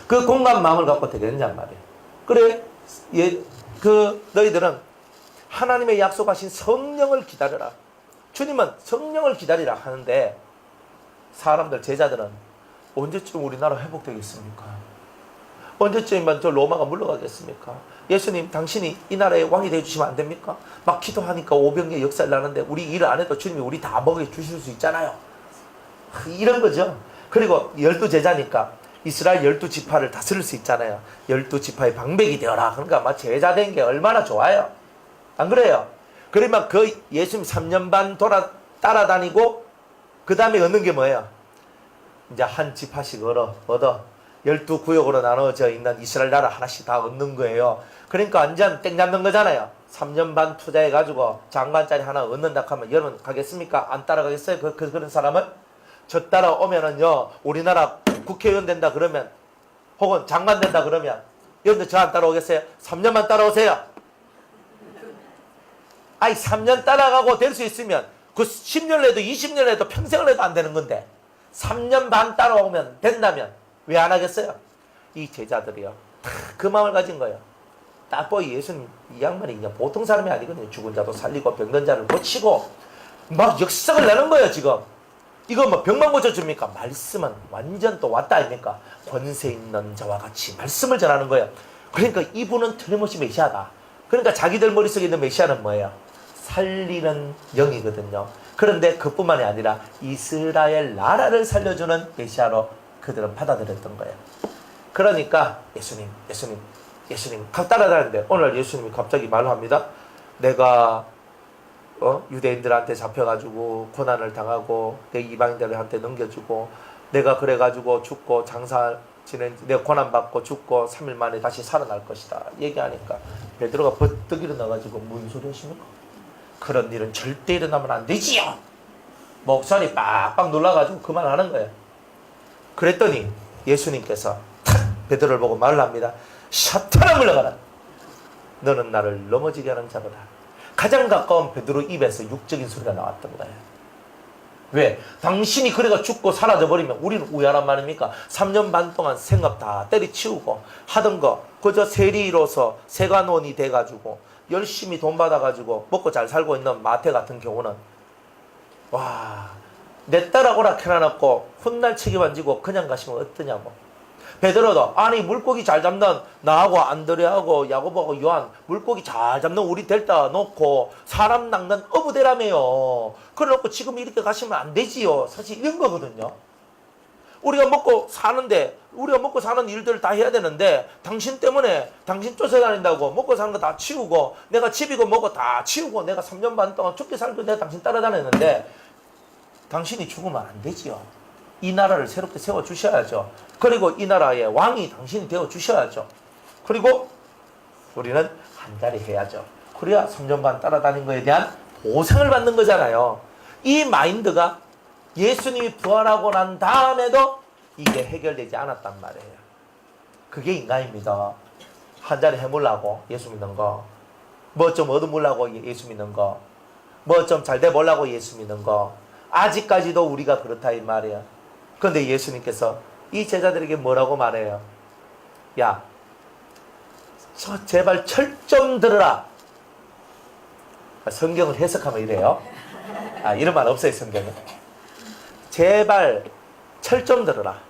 그 공고한 마음을 갖고 되게 된단 말이에요. 그래 너희들은 하나님의 약속하신 성령을 기다려라. 주님은 성령을 기다리라 하는데 사람들 제자들은 언제쯤 우리나라 회복되겠습니까? 언제쯤이면 저 로마가 물러가겠습니까? 예수님 당신이 이 나라의 왕이 되어주시면 안 됩니까? 막 기도하니까 오병의 역사를 나는데 우리 일 안 해도 주님이 우리 다 먹여주실 수 있잖아요. 이런 거죠. 그리고 12제자니까 이스라엘 12지파를 다스릴 수 있잖아요. 12지파의 방백이 되어라. 그러니까 막 제자 된 게 얼마나 좋아요. 안 그래요? 그러면 그 예수님 3년 반 따라다니고 그 다음에 얻는 게 뭐예요? 이제 한 지파씩 얻어 12구역으로 나눠져 있는 이스라엘 나라 하나씩 다 얻는 거예요. 그러니까 완전 땡 잡는 거잖아요. 3년 반 투자해가지고 장관짜리 하나 얻는다 하면 여러분 가겠습니까? 안 따라가겠어요? 그런 사람은? 저 따라오면은요, 우리나라 국회의원 된다 그러면, 혹은 장관 된다 그러면, 여러분들 저 안 따라오겠어요? 3년만 따라오세요. 아니, 3년 따라가고 될 수 있으면, 그 10년 해도 20년 해도 평생을 해도 안 되는 건데, 3년 반 따라오면 된다면, 왜 안 하겠어요? 이 제자들이요. 다 그 마음을 가진 거예요. 딱 보이 예수님 이 양반이 그냥 보통 사람이 아니거든요. 죽은 자도 살리고 병든 자를 고치고 막 역사를 내는 거예요 지금. 이거 뭐 병만 고쳐줍니까? 말씀은 완전 또 왔다 아닙니까? 권세 있는 자와 같이 말씀을 전하는 거예요. 그러니까 이분은 틀림없이 메시아다. 그러니까 자기들 머릿속에 있는 메시아는 뭐예요? 살리는 영이거든요. 그런데 그뿐만이 아니라 이스라엘 나라를 살려주는 메시아로 그들은 받아들였던 거예요. 그러니까 예수님 각 따라다니는데 오늘 예수님이 갑자기 말합니다. 내가 유대인들한테 잡혀가지고 고난을 당하고 내 이방인들한테 넘겨주고 내가 그래가지고 죽고 장사 내가 고난받고 죽고 3일 만에 다시 살아날 것이다 얘기하니까 베드로가 버뜩 일어나가지고 무슨 소리 하십니까? 그런 일은 절대 일어나면 안 되지요. 목소리 빡빡 놀라가지고 그만하는 거예요. 그랬더니 예수님께서 탁 베드로를 보고 말을 합니다. 사탄아 물러가라. 너는 나를 넘어지게 하는 자거다. 가장 가까운 베드로 입에서 육적인 소리가 나왔던 거예요. 왜? 당신이 그래가 죽고 사라져버리면 우리는 우야란 말입니까? 3년 반 동안 생각 다 때리치우고 하던 거 그저 세리로서 세관원이 돼가지고 열심히 돈 받아가지고 먹고 잘 살고 있는 마태 같은 경우는 와, 내 딸하고 락해놔놓고 훗날 책임 안 지고 그냥 가시면 어떠냐고. 베드로도 아니 물고기 잘 잡는 나하고 안드레하고 야고보하고 요한 물고기 잘 잡는 우리 델타 놓고 사람 낚는 어부대라며요. 그래놓고 지금 이렇게 가시면 안 되지요. 사실 이런 거거든요. 우리가 먹고 사는데 우리가 먹고 사는 일들을 다 해야 되는데 당신 때문에 당신 쫓아다닌다고 먹고 사는 거 다 치우고 내가 집이고 뭐고 다 치우고 내가 3년 반 동안 좁게 살고 내가 당신 따라다녔는데 당신이 죽으면 안 되지요. 이 나라를 새롭게 세워주셔야죠. 그리고 이 나라의 왕이 당신이 되어주셔야죠. 그리고 우리는 한 자리 해야죠. 그래야 3년 반 따라다닌 거에 대한 보상을 받는 거잖아요. 이 마인드가 예수님이 부활하고 난 다음에도 이게 해결되지 않았단 말이에요. 그게 인간입니다. 한 자리 해보려고 예수 믿는 거, 뭐 좀 얻어보려고 예수 믿는 거, 뭐 좀 잘 돼보려고 예수 믿는 거, 아직까지도 우리가 그렇다 이 말이에요. 그런데 예수님께서 이 제자들에게 뭐라고 말해요? 야, 제발 철 좀 들으라. 성경을 해석하면 이래요. 이런 말 없어요 성경에. 제발 철 좀 들으라.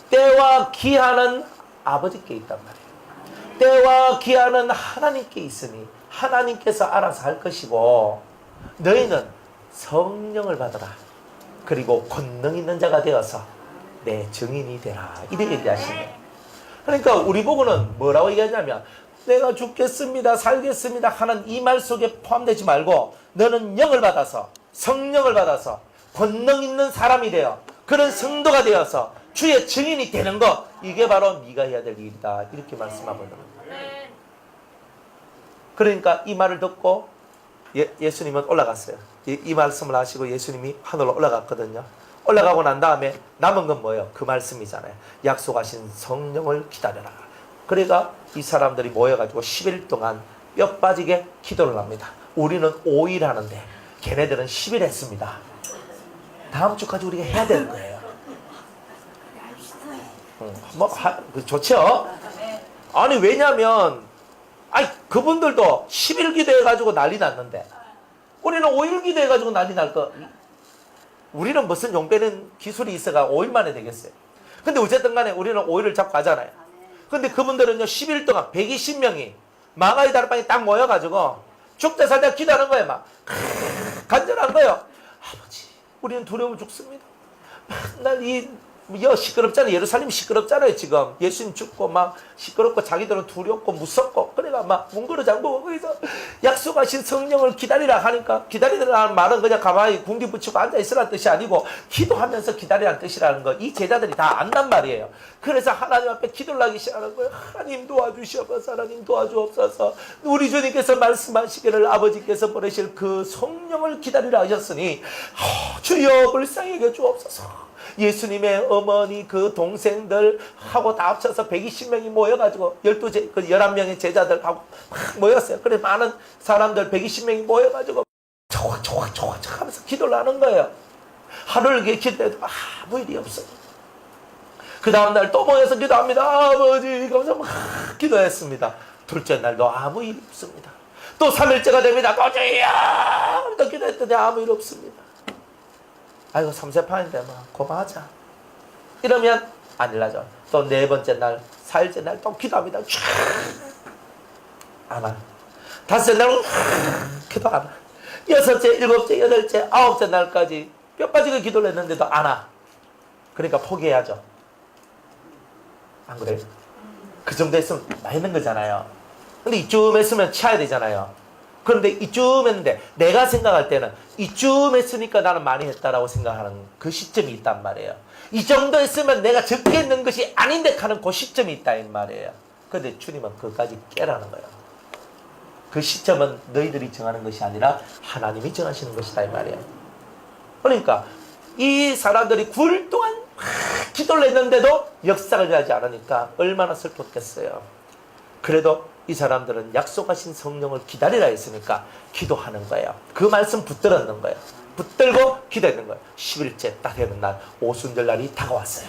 때와 기한은 아버지께 있단 말이에요. 때와 기한은 하나님께 있으니 하나님께서 알아서 할 것이고 너희는 성령을 받아라. 그리고 권능 있는 자가 되어서 내 증인이 되라. 이렇게 얘기하시네요. 그러니까 우리 보고는 뭐라고 얘기하냐면 내가 죽겠습니다 살겠습니다 하는 이 말 속에 포함되지 말고 너는 영을 받아서 성령을 받아서 권능 있는 사람이 되어 그런 성도가 되어서 주의 증인이 되는 것, 이게 바로 네가 해야 될 일이다 이렇게 말씀하고 있는 거예요. 그러니까 이 말을 듣고 예수님은 올라갔어요. 이 말씀을 하시고 예수님이 하늘로 올라갔거든요. 올라가고 난 다음에 남은 건 뭐예요? 그 말씀이잖아요. 약속하신 성령을 기다려라. 그러니까 이 사람들이 모여가지고 10일 동안 뼈 빠지게 기도를 합니다. 우리는 5일 하는데 걔네들은 10일 했습니다. 다음 주까지 우리가 해야 되는 거예요. 좋죠? 아니 왜냐면 그분들도 10일 기도해가지고 난리 났는데 우리는 5일 기도해가지고 난리 날 거. 우리는 무슨 용 빼는 기술이 있어가 5일 만에 되겠어요. 근데 어쨌든 간에 우리는 5일을 잡고 가잖아요. 근데 그분들은요 10일 동안 120명이 망아이 다락방에 딱 모여가지고 죽다 살다 기도하는 거예요. 막 간절한 거예요. 아버지 우리는 두려워 죽습니다. 맨날 시끄럽잖아요. 예루살렘이 시끄럽잖아요. 지금 예수님 죽고 막 시끄럽고 자기들은 두렵고 무섭고 그래가 막 뭉그러 잠그고 거기서 약속하신 성령을 기다리라 하니까 기다리라는 말은 그냥 가만히 궁디 붙이고 앉아있으라는 뜻이 아니고 기도하면서 기다리라는 뜻이라는 거 이 제자들이 다 안단 말이에요. 그래서 하나님 앞에 기도를 하기 시작하는 거예요. 하나님 도와주시옵소서. 하나님 도와주옵소서. 우리 주님께서 말씀하시기를 아버지께서 보내실 그 성령을 기다리라 하셨으니 주여 불쌍히 여겨 주옵소서. 예수님의 어머니 그 동생들하고 다 합쳐서 120명이 모여가지고 11명의 제자들하고 막 모였어요. 그래 많은 사람들 120명이 모여가지고 조각 하면서 기도를 하는 거예요. 하루를 기도해도 아무 일이 없어요. 그 다음날 또 모여서 기도합니다. 아버지 감사 막 기도했습니다. 둘째 날도 아무 일 없습니다. 또 3일째가 됩니다. 또 주여! 또 기도했더니 아무 일 없습니다. 아이고 3세판인데 뭐 고마하자. 이러면 안 일나죠. 또 4번째 날, 4일째 날 또 기도합니다. 안 와. 5째 날 기도 안 와. 6째, 7째, 8째, 9째 날까지 뼈 빠지게 기도를 했는데도 안 와. 그러니까 포기해야죠. 안 그래요? 그 정도 했으면 맛있는 거잖아요. 근데 이쯤 했으면 치아야 되잖아요. 그런데 이쯤 했는데 내가 생각할 때는 이쯤 했으니까 나는 많이 했다라고 생각하는 그 시점이 있단 말이에요. 이 정도 했으면 내가 적게 했는 것이 아닌데 하는 그 시점이 있다 이 말이에요. 그런데 주님은 그것까지 깨라는 거예요. 그 시점은 너희들이 정하는 것이 아니라 하나님이 정하시는 것이다 이 말이에요. 그러니까 이 사람들이 9일 동안 기도를 했는데도 역사가 일어나지 않으니까 얼마나 슬펐겠어요. 그래도 이 사람들은 약속하신 성령을 기다리라 했으니까 기도하는 거예요. 그 말씀 붙들었는 거예요. 붙들고 기도했는 거예요. 10일째 딱 되는 날 오순절 날이 다가왔어요.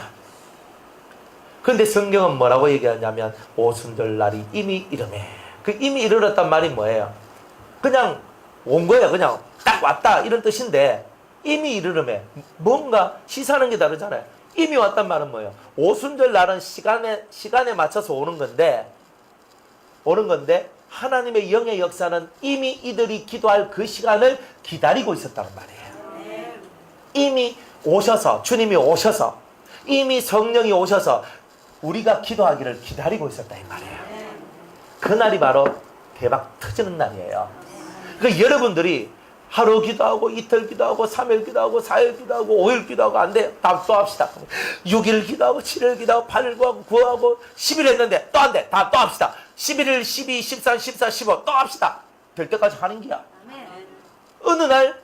그런데 성경은 뭐라고 얘기하냐면 오순절 날이 이미 이르매. 그 이미 이르렀단 말이 뭐예요? 그냥 온 거예요. 그냥 딱 왔다 이런 뜻인데 이미 이르르매. 뭔가 시사하는 게 다르잖아요. 이미 왔단 말은 뭐예요? 오순절 날은 시간에 맞춰서 오는 건데 하나님의 영의 역사는 이미 이들이 기도할 그 시간을 기다리고 있었다는 말이에요. 이미 오셔서 주님이 오셔서 이미 성령이 오셔서 우리가 기도하기를 기다리고 있었다 이 말이에요. 그날이 바로 대박 터지는 날이에요. 그러니까 여러분들이 하루 기도하고 이틀 기도하고 3일 기도하고 4일 기도하고 5일 기도하고 안 돼. 다음 또 합시다. 6일 기도하고 7일 기도하고 8일 기도하고 9하고 10일 했는데 또 안 돼. 다음 또 합시다. 11일 12, 13, 14, 15 또 합시다. 될 때까지 하는 거야. 어느 날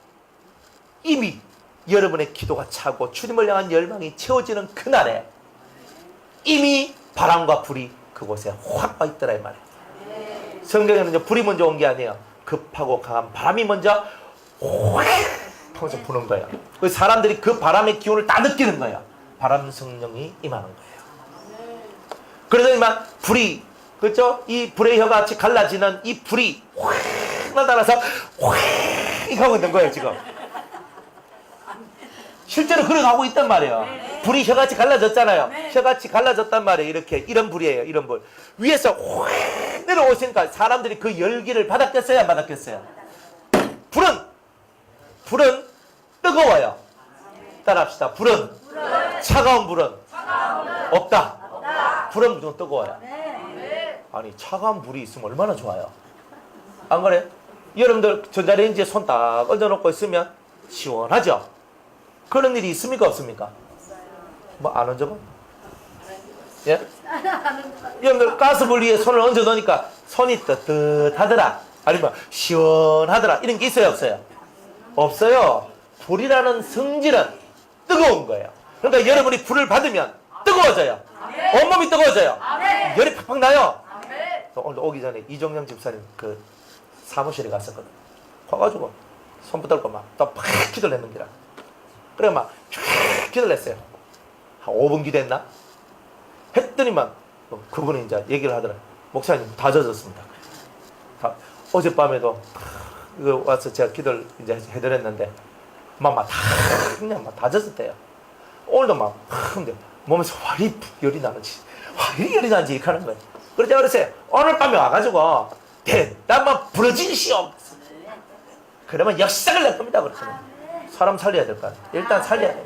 이미 여러분의 기도가 차고 주님을 향한 열망이 채워지는 그날에 이미 바람과 불이 그곳에 확 와 있더라 이 말이에요. 성경에는 불이 먼저 온 게 아니에요. 급하고 강한 바람이 먼저 확 하면서 부는 거예요. 그 사람들이 그 바람의 기운을 다 느끼는 거예요. 바람 성령이 임하는 거예요. 그래서 이만 불이 그렇죠? 이 불의 혀같이 갈라지는 이 불이 확 나타나서 확 하고 있는 거예요 지금. 실제로 그러고 있단 말이에요. 불이 혀같이 갈라졌잖아요. 혀같이 갈라졌단 말이에요. 이렇게 이런 불이에요. 이런 불 위에서 확 내려오시니까 사람들이 그 열기를 받았겠어요 안 받았겠어요? 불은 뜨거워요. 따라합시다. 불은 차가운 불은 없다. 불은 무조건 뜨거워요. 아니 차가운 불이 있으면 얼마나 좋아요. 안 그래? 여러분들 전자레인지에 손 딱 얹어놓고 있으면 시원하죠? 그런 일이 있습니까 없습니까? 뭐 안 얹어봐? 예? 여러분들 가스불 위에 손을 얹어 놓으니까 손이 뜨뜻하더라 아니면 시원하더라 이런 게 있어요 없어요? 없어요. 불이라는 성질은 뜨거운 거예요. 그러니까 여러분이 불을 받으면 뜨거워져요. 온몸이 뜨거워져요. 열이 팍팍 나요. 오늘 오기 전에 이종영 집사님 그 사무실에 갔었거든. 가가지고 손 붙들고 막 또 팍 기도를 했는 기라. 그래 막 기도를 했어요. 한 5분 기도했나? 했더니만 그분이 이제 얘기를 하더라. 목사님 다 젖었습니다. 어젯밤에도 이거 와서 제가 기도를 이제 해드렸는데 막 그냥 막 다 젖었대요. 오늘도 막 근데 몸에서 화리 열이 나는지 열이 나는지 이렇게 하는 거예요. 그래서 제가 그랬어요. 오늘 밤에 와가지고 대담만 부러지시오. 그러면 역사를 낼 겁니다. 그랬더니 사람 살려야 될 거 아니에요. 일단 살려야 돼요.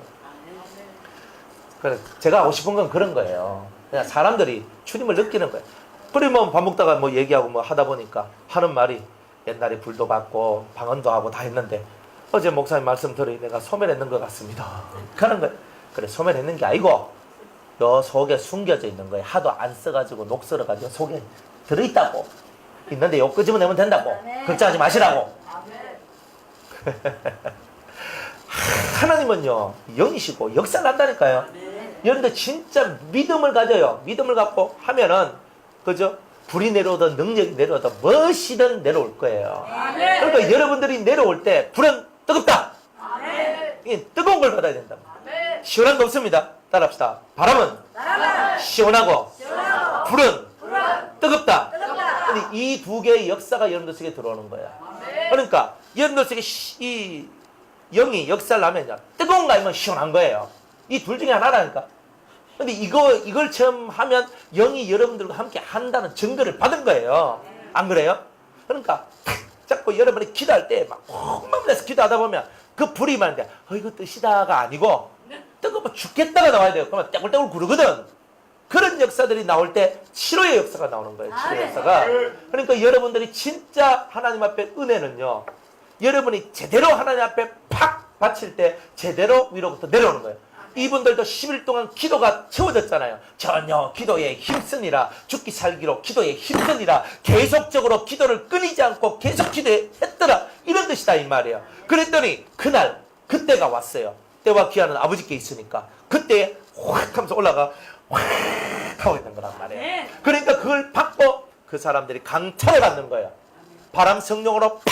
그래서 제가 하고 싶은 건 그런 거예요. 그냥 사람들이 주님을 느끼는 거예요. 그러면 밥 먹다가 뭐 얘기하고 뭐 하다 보니까 하는 말이 옛날에 불도 받고 방언도 하고 다 했는데 어제 목사님 말씀 들으니 내가 소멸했는 것 같습니다. 그런 거예요. 그래 소멸했는 게 아니고 요 속에 숨겨져 있는 거예요. 하도 안 써가지고 녹슬어가지고 속에 들어있다고. 있는데 요 끄집어내면 된다고. 걱정하지 마시라고. 하나님은요 영이시고 역사를 한다니까요. 여러분들 진짜 믿음을 가져요. 믿음을 갖고 하면은 그죠? 불이 내려오든 능력이 내려오든 무엇이든 내려올 거예요. 그러니까 여러분들이 내려올 때 불은 뜨겁다. 뜨거운 걸 받아야 된다. 시원한 거 없습니다. 따라합시다. 바람은 시원하고 불은 뜨겁다. 근데 이 두 개의 역사가 여러분들 속에 들어오는 거야. 그러니까 여러분들 속에 이 영이 역사를 하면요, 뜨거운가 하면 시원한 거예요. 이 둘 중에 하나라니까. 근데 이걸 처음 하면 영이 여러분들과 함께 한다는 증거를 받은 거예요. 안 그래요? 그러니까 탁 잡고 여러분이 기도할 때 막 홈만 내서 기도하다 보면 그 불이 많은데 이거 뜻이다가 아니고 뜨거워 죽겠다가 나와야 돼요. 그러면 떼굴떼굴 구르거든. 그런 역사들이 나올 때 치료의 역사가 나오는 거예요. 치료의 역사가. 그러니까 여러분들이 진짜 하나님 앞에 은혜는요, 여러분이 제대로 하나님 앞에 팍 바칠 때 제대로 위로부터 내려오는 거예요. 이분들도 10일 동안 기도가 채워졌잖아요. 전혀 기도에 힘쓰니라, 죽기 살기로 기도에 힘쓰니라, 계속적으로 기도를 끊이지 않고 계속 기도했더라, 이런 뜻이다 이 말이에요. 그랬더니 그때가 왔어요. 때와 기한은 아버지께 있으니까 그때 확 하면서 올라가 확 하고 있는 거란 말이에요. 그러니까 그걸 받고 그 사람들이 강차를 받는 거예요. 바람 성령으로 팍,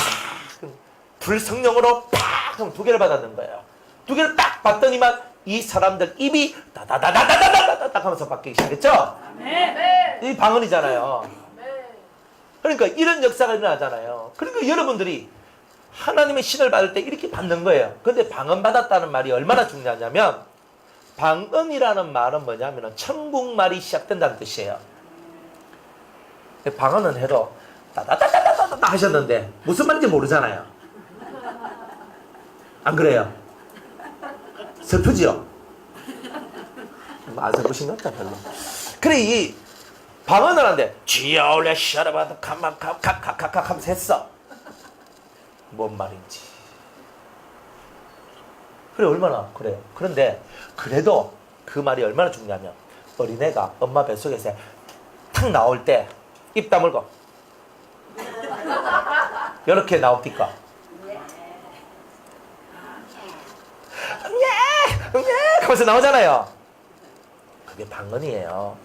불 성령으로 팍 하면 두 개를 받았는 거예요. 두 개를 딱 받더니만 이 사람들 입이 다다다다다다다다 하면서 바뀌기 시작했죠? 이 방언이잖아요. 그러니까 이런 역사가 일어나잖아요. 그러니까 여러분들이 하나님의 신을 받을 때 이렇게 받는 거예요. 근데 방언 받았다는 말이 얼마나 중요하냐면, 방언이라는 말은 뭐냐면 천국말이 시작된다는 뜻이에요. 방언은 해도 다다다다다다 하셨는데 무슨 말인지 모르잖아요. 안 그래요? 슬프지요? 안 슬프신 것 같다 별로. 그래 이 방언을 하는데 주여 올려 셔라바도 칵칵칵칵칵 하면서 했어. 뭔 말인지. 그래 얼마나 그래요. 그런데 그래도 그 말이 얼마나 중요하면, 어린애가 엄마 뱃속에서 탁 나올 때 입 다물고 이렇게 나옵니까? 하면서 나오잖아요. 그게 방언이에요.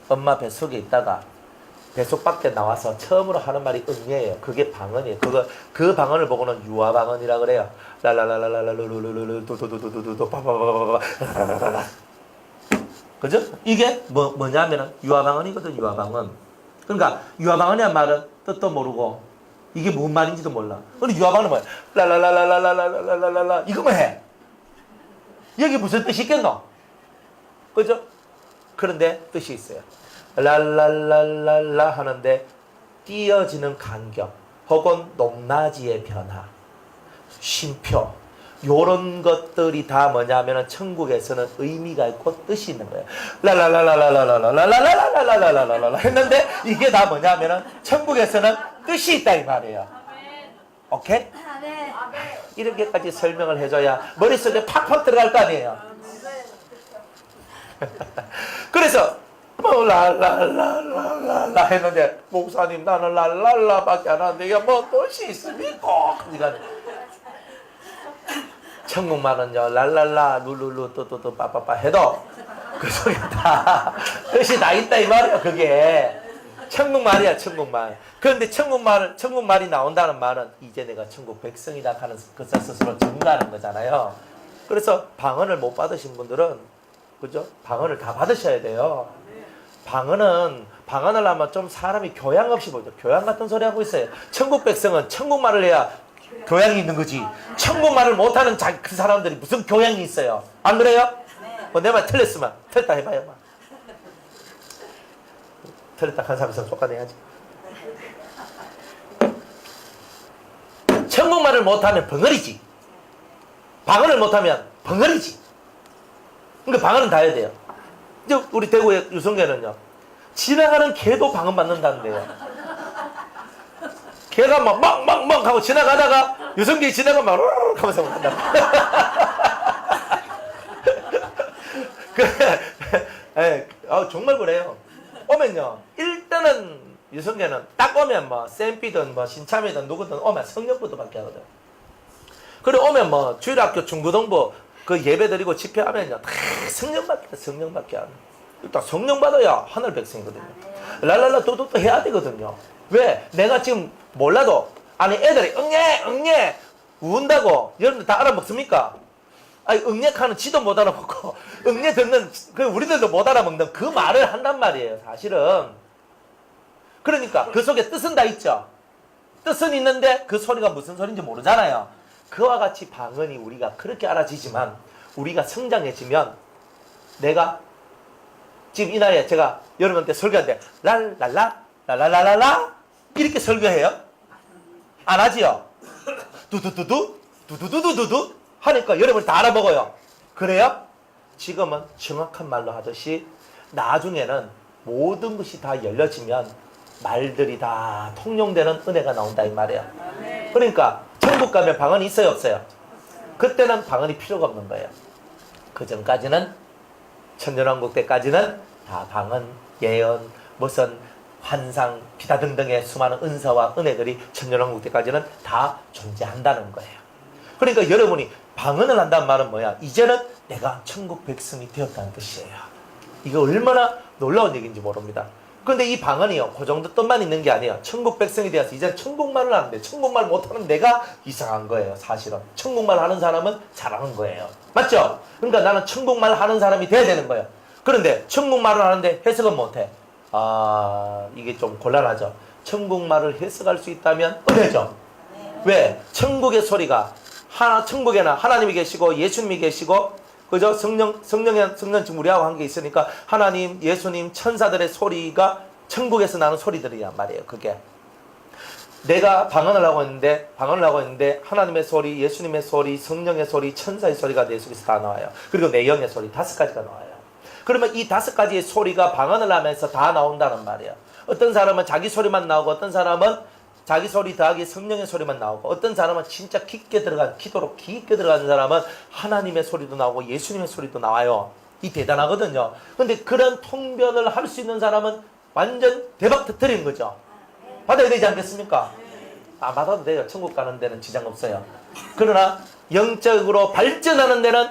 엄마 뱃속에 있다가 뱃속 밖에 나와서 처음으로 하는 말이 응예예요. 그게 방언이에요. 그 방언을 보고는 유아 방언이라 그래요. 랄랄랄랄랄랄룰룰룰 도도도도도도 빠바바바바바. 그죠? 이게 뭐냐면은 유아 방언이거든. 유아 방언. 그러니까 유아 방언이란 말은 뜻도 모르고 이게 뭔 말인지도 몰라. 근데 유아 방언은 뭐야? 랄랄랄랄랄랄랄랄랄라 이거만 해. 여기 무슨 뜻이 있겠노? 그죠? 그런데 뜻이 있어요. 랄랄랄랄라 하는데 띄어지는 간격 혹은 높낮이의 변화, 쉼표, 요런 것들이 다 뭐냐면은 천국에서는 의미가 있고 뜻이 있는 거예요. 랄랄랄랄랄랄랄랄랄랄랄랄랄랄랄랄랄 했는데 이게 다 뭐냐면은 천국에서는 뜻이 있다 이 말이에요. 오케이? 이렇게까지 설명을 해줘야 머릿속에 팍팍 들어갈 거 아니에요. 그래서 뭐 랄랄랄랄랄라 했는데 목사님 나는 랄랄라밖에 안 하는데 이게 뭐 뜻이 있습니까? 그러니까 천국말은요 랄랄라 룰룰루 또또또 빠빠빠 해도 그 속에 다 뜻이 다 있다 이 말이에요. 그게 천국말이야 천국말. 그런데 천국말이 나온다는 말은 이제 내가 천국 백성이다 하는 것을 스스로 증거하는 거잖아요. 그래서 방언을 못 받으신 분들은 그죠? 방언을 다 받으셔야 돼요. 방언을 하면 좀 사람이 교양 없이 보죠. 교양 같은 소리 하고 있어요. 천국 백성은 천국말을 해야 교양이 있는 거지. 천국말을 못하는 그 사람들이 무슨 교양이 있어요. 안 그래요? 뭐 내 말 틀렸으면 틀렸다 해봐요. 틀렸다 한 사람에서 쫓아내야지. 천국말을 못하면 벙어리지. 방언을 못하면 벙어리지. 그러니까 방언은 다 해야 돼요. 이제 우리 대구의 유성계는요, 지나가는 개도 방언 받는다는데요. 개가 막 하고 지나가다가 유성계 지나가면 막 루룩 하면서 간다. 정말 그래요. 오면요, 일단은 유성계는 딱 오면 뭐 쌤피든 뭐 신참이든 누구든 오면 성령부터 받게 하거든. 그리고 오면 뭐 주일학교 중고등부 그 예배 드리고 집회하면요 다 성령 받게 하는. 일단 성령 받아야 하늘 백성이거든요. 랄랄라 또또또 해야 되거든요. 왜? 내가 지금 몰라도 아니 애들이 응애 운다고 여러분들 다 알아먹습니까? 아니 응애하는 지도 못 알아먹고 응애 듣는 그 우리들도 못 알아먹는 그 말을 한단 말이에요. 사실은 그러니까 그 속에 뜻은 다 있죠. 뜻은 있는데 그 소리가 무슨 소리인지 모르잖아요. 그와 같이 방언이 우리가 그렇게 알아지지만 우리가 성장해지면 내가 지금 이 나이에 제가 여러분한테 설교할 때 랄랄라 랄랄랄랄라 이렇게 설교해요? 안 하지요? 두두두두 두두두두두두 하니까 여러분이 다 알아먹어요. 그래요? 지금은 정확한 말로 하듯이 나중에는 모든 것이 다 열려지면 말들이 다 통용되는 은혜가 나온다 이 말이에요. 그러니까 천국 가면 방언이 있어요 없어요? 그때는 방언이 필요가 없는 거예요. 그 전까지는 천년왕국 때까지는 다 방언, 예언, 무슨 환상, 기타 등등의 수많은 은사와 은혜들이 천년왕국 때까지는 다 존재한다는 거예요. 그러니까 여러분이 방언을 한다는 말은 뭐야? 이제는 내가 천국 백성이 되었다는 뜻이에요. 이거 얼마나 놀라운 얘기인지 모릅니다. 그런데 이 방언이요, 그 정도 뜻만 있는 게 아니에요. 천국 백성이 되어서 이제 천국말을 하는데 천국말 못하는 내가 이상한 거예요. 사실은 천국말 하는 사람은 잘하는 거예요. 맞죠? 그러니까 나는 천국말 하는 사람이 돼야 되는 거예요. 그런데 천국말을 하는데 해석은 못해. 이게 좀 곤란하죠. 천국말을 해석할 수 있다면 은혜죠. 왜? 천국의 소리가 천국에는 하나님이 계시고 예수님이 계시고 그죠? 성령 지금 우리하고 한 게 있으니까 하나님, 예수님, 천사들의 소리가 천국에서 나는 소리들이란 말이에요. 그게 내가 방언을 하고 있는데 하나님의 소리, 예수님의 소리, 성령의 소리, 천사의 소리가 내 속에서 다 나와요. 그리고 내 영의 소리 5가지가 나와요. 그러면 이 5가지의 소리가 방언을 하면서 다 나온다는 말이에요. 어떤 사람은 자기 소리만 나오고 어떤 사람은 자기 소리 더하기 성령의 소리만 나오고 어떤 사람은 진짜 깊게 들어간 기도로 깊게 들어가는 사람은 하나님의 소리도 나오고 예수님의 소리도 나와요. 이 대단하거든요. 근데 그런 통변을 할 수 있는 사람은 완전 대박 터뜨리는 거죠. 받아야 되지 않겠습니까? 받아도 돼요. 천국 가는 데는 지장 없어요. 그러나 영적으로 발전하는 데는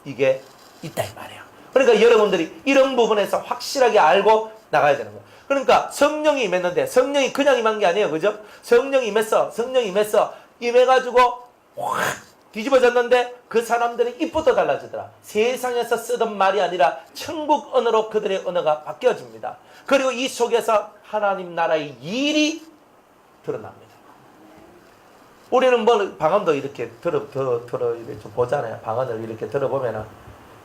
이게 있다 이 말이에요. 그러니까 여러분들이 이런 부분에서 확실하게 알고 나가야 되는 거예요. 그러니까 성령이 임했는데 성령이 그냥 임한 게 아니에요. 그죠? 성령이 임했어. 임해가지고 확 뒤집어졌는데 그 사람들의 입부터 달라지더라. 세상에서 쓰던 말이 아니라 천국 언어로 그들의 언어가 바뀌어집니다. 그리고 이 속에서 하나님 나라의 일이 드러납니다. 우리는 뭐 방언도 이렇게 이렇게 좀 보잖아요. 방언을 이렇게 들어보면은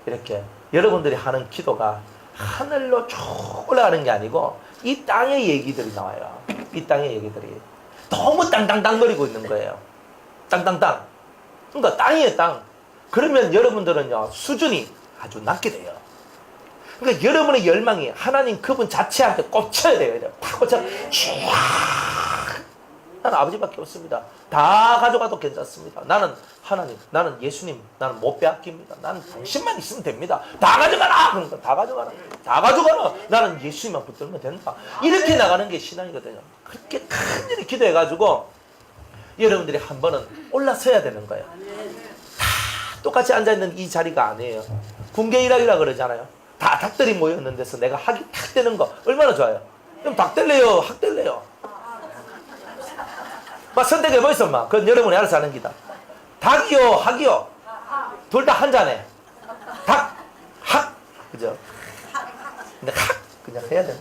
이렇게 여러분들이 하는 기도가 하늘로 쭉 올라가는 게 아니고 이 땅의 얘기들이 나와요. 이 땅의 얘기들이 너무 땅땅땅 거리고 있는 거예요. 땅땅땅. 그러니까 땅이에요, 땅. 그러면 여러분들은요 수준이 아주 낮게 돼요. 그러니까 여러분의 열망이 하나님 그분 자체한테 꽂혀야 돼요. 팍 꽂혀. 나는 아버지밖에 없습니다. 다 가져가도 괜찮습니다. 나는 하나님, 나는 예수님, 나는 못 빼앗깁니다. 나는 당신만 있으면 됩니다. 다 가져가라! 그러니까 다 가져가라! 나는 예수님만 붙들면 된다. 이렇게 나가는 게 신앙이거든요. 그렇게 큰일이 기도해가지고 여러분들이 한 번은 올라서야 되는 거예요. 다 똑같이 앉아있는 이 자리가 아니에요. 군계 일학이라 그러잖아요. 다 닭들이 모여있는 데서 내가 학이 탁 되는 거 얼마나 좋아요. 그럼 닭 될래요? 학 될래요? 막 선택해 보이소, 막. 그건 여러분이 알아서 하는 기다. 닭이요, 학이요. 둘 다 한자네. 닭, 학. 그죠? 근데 학, 그냥 해야 돼.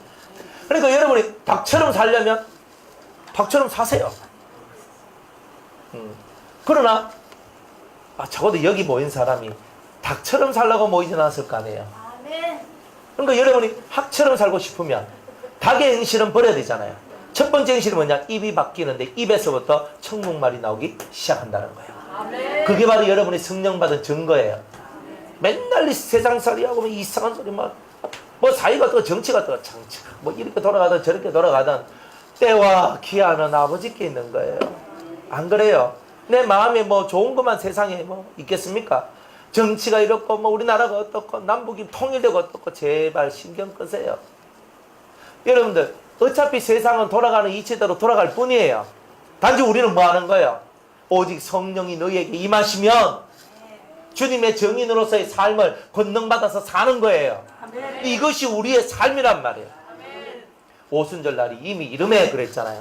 그러니까 여러분이 닭처럼 살려면 닭처럼 사세요. 그러나, 적어도 여기 모인 사람이 닭처럼 살라고 모이지 않았을 거 아니에요. 그러니까 여러분이 학처럼 살고 싶으면 닭의 행실은 버려야 되잖아요. 첫 번째 행실은 뭐냐? 입이 바뀌는데 입에서부터 천국말이 나오기 시작한다는 거예요. 그게 바로 여러분이 성령 받은 증거예요. 맨날 이 세상살이하고 이상한 소리 뭐 사회가 또 정치가 또 뭐 이렇게 돌아가든 저렇게 돌아가든 때와 기한은 아버지께 있는 거예요. 안 그래요? 내 마음에 뭐 좋은 것만 세상에 뭐 있겠습니까? 정치가 이렇고 뭐 우리나라가 어떻고 남북이 통일되고 어떻고 제발 신경 끄세요. 여러분들 어차피 세상은 돌아가는 이치대로 돌아갈 뿐이에요. 단지 우리는 뭐 하는 거예요? 오직 성령이 너희에게 임하시면 주님의 증인으로서의 삶을 권능받아서 사는 거예요. 이것이 우리의 삶이란 말이에요. 오순절 날이 이미 이름에 그랬잖아요.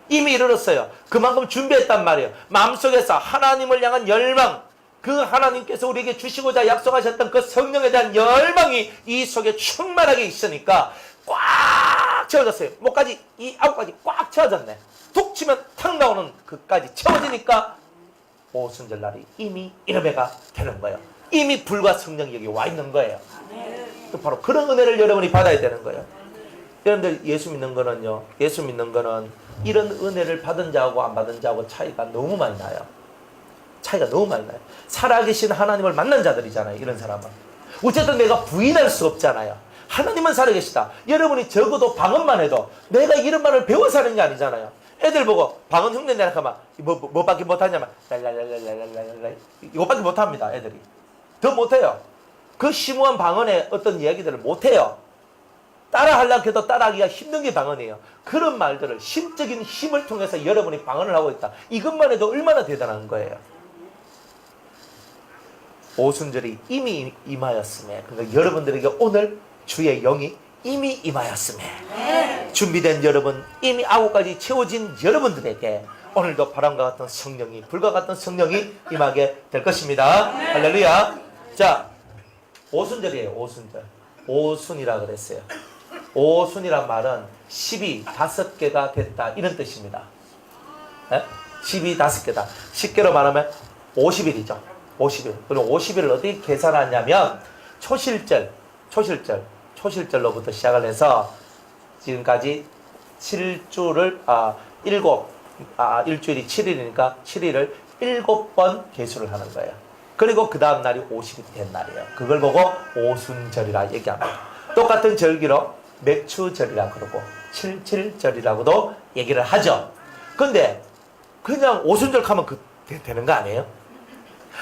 이미 이르렀어요. 그만큼 준비했단 말이에요. 마음속에서 하나님을 향한 열망, 그 하나님께서 우리에게 주시고자 약속하셨던 그 성령에 대한 열망이 이 속에 충만하게 있으니까 꽉 꽉 채워졌어요. 목까지 이 아구까지 꽉 채워졌네. 툭 치면 탁 나오는 그까지 채워지니까 오순절 날이 이미 이르배가 되는 거예요. 이미 불과 성령이 여기 와 있는 거예요. 또 바로 그런 은혜를 여러분이 받아야 되는 거예요. 여러분들 예수 믿는 거는요, 예수 믿는 거는 이런 은혜를 받은 자하고 안 받은 자하고 차이가 너무 많이 나요. 차이가 너무 많이 나요. 살아계신 하나님을 만난 자들이잖아요, 이런 사람은. 어쨌든 내가 부인할 수 없잖아요. 하나님은 살아계시다. 여러분이 적어도 방언만 해도 내가 이런 말을 배워서 하는 게 아니잖아요. 애들 보고 방언 흉내 내라 하면 뭐밖에 못하냐면 랄랄랄랄랄랄랄 이것밖에 못합니다. 애들이 더 못해요. 그 심오한 방언의 어떤 이야기들을 못해요. 따라하려고 해도 따라하기가 힘든 게 방언이에요. 그런 말들을 심적인 힘을 통해서 여러분이 방언을 하고 있다. 이것만 해도 얼마나 대단한 거예요. 오순절이 이미 임하였음에, 그러니까 여러분들에게 오늘 주의 영이 이미 임하였음에, 준비된 여러분, 이미 아구까지 채워진 여러분들에게 오늘도 바람과 같은 성령이, 불과 같은 성령이 임하게 될 것입니다. 할렐루야. 자, 오순절이에요. 오순절. 오순이라 그랬어요. 오순이란 말은 10이 5개가 됐다, 이런 뜻입니다. 네? 10이 5개다. 10개로 말하면 50일이죠. 50일. 그리고 50일을 어떻게 계산하냐면 초실절로부터 시작을 해서 지금까지 7주를 일주일이 7일이니까 7일을 7번 계수를 하는 거예요. 그리고 그 다음 날이 50일이 된 날이에요. 그걸 보고 오순절이라 얘기합니다. 똑같은 절기로 맥추절이라 그러고 77절이라고도 얘기를 하죠. 근데 그냥 오순절 하면 되는 거 아니에요?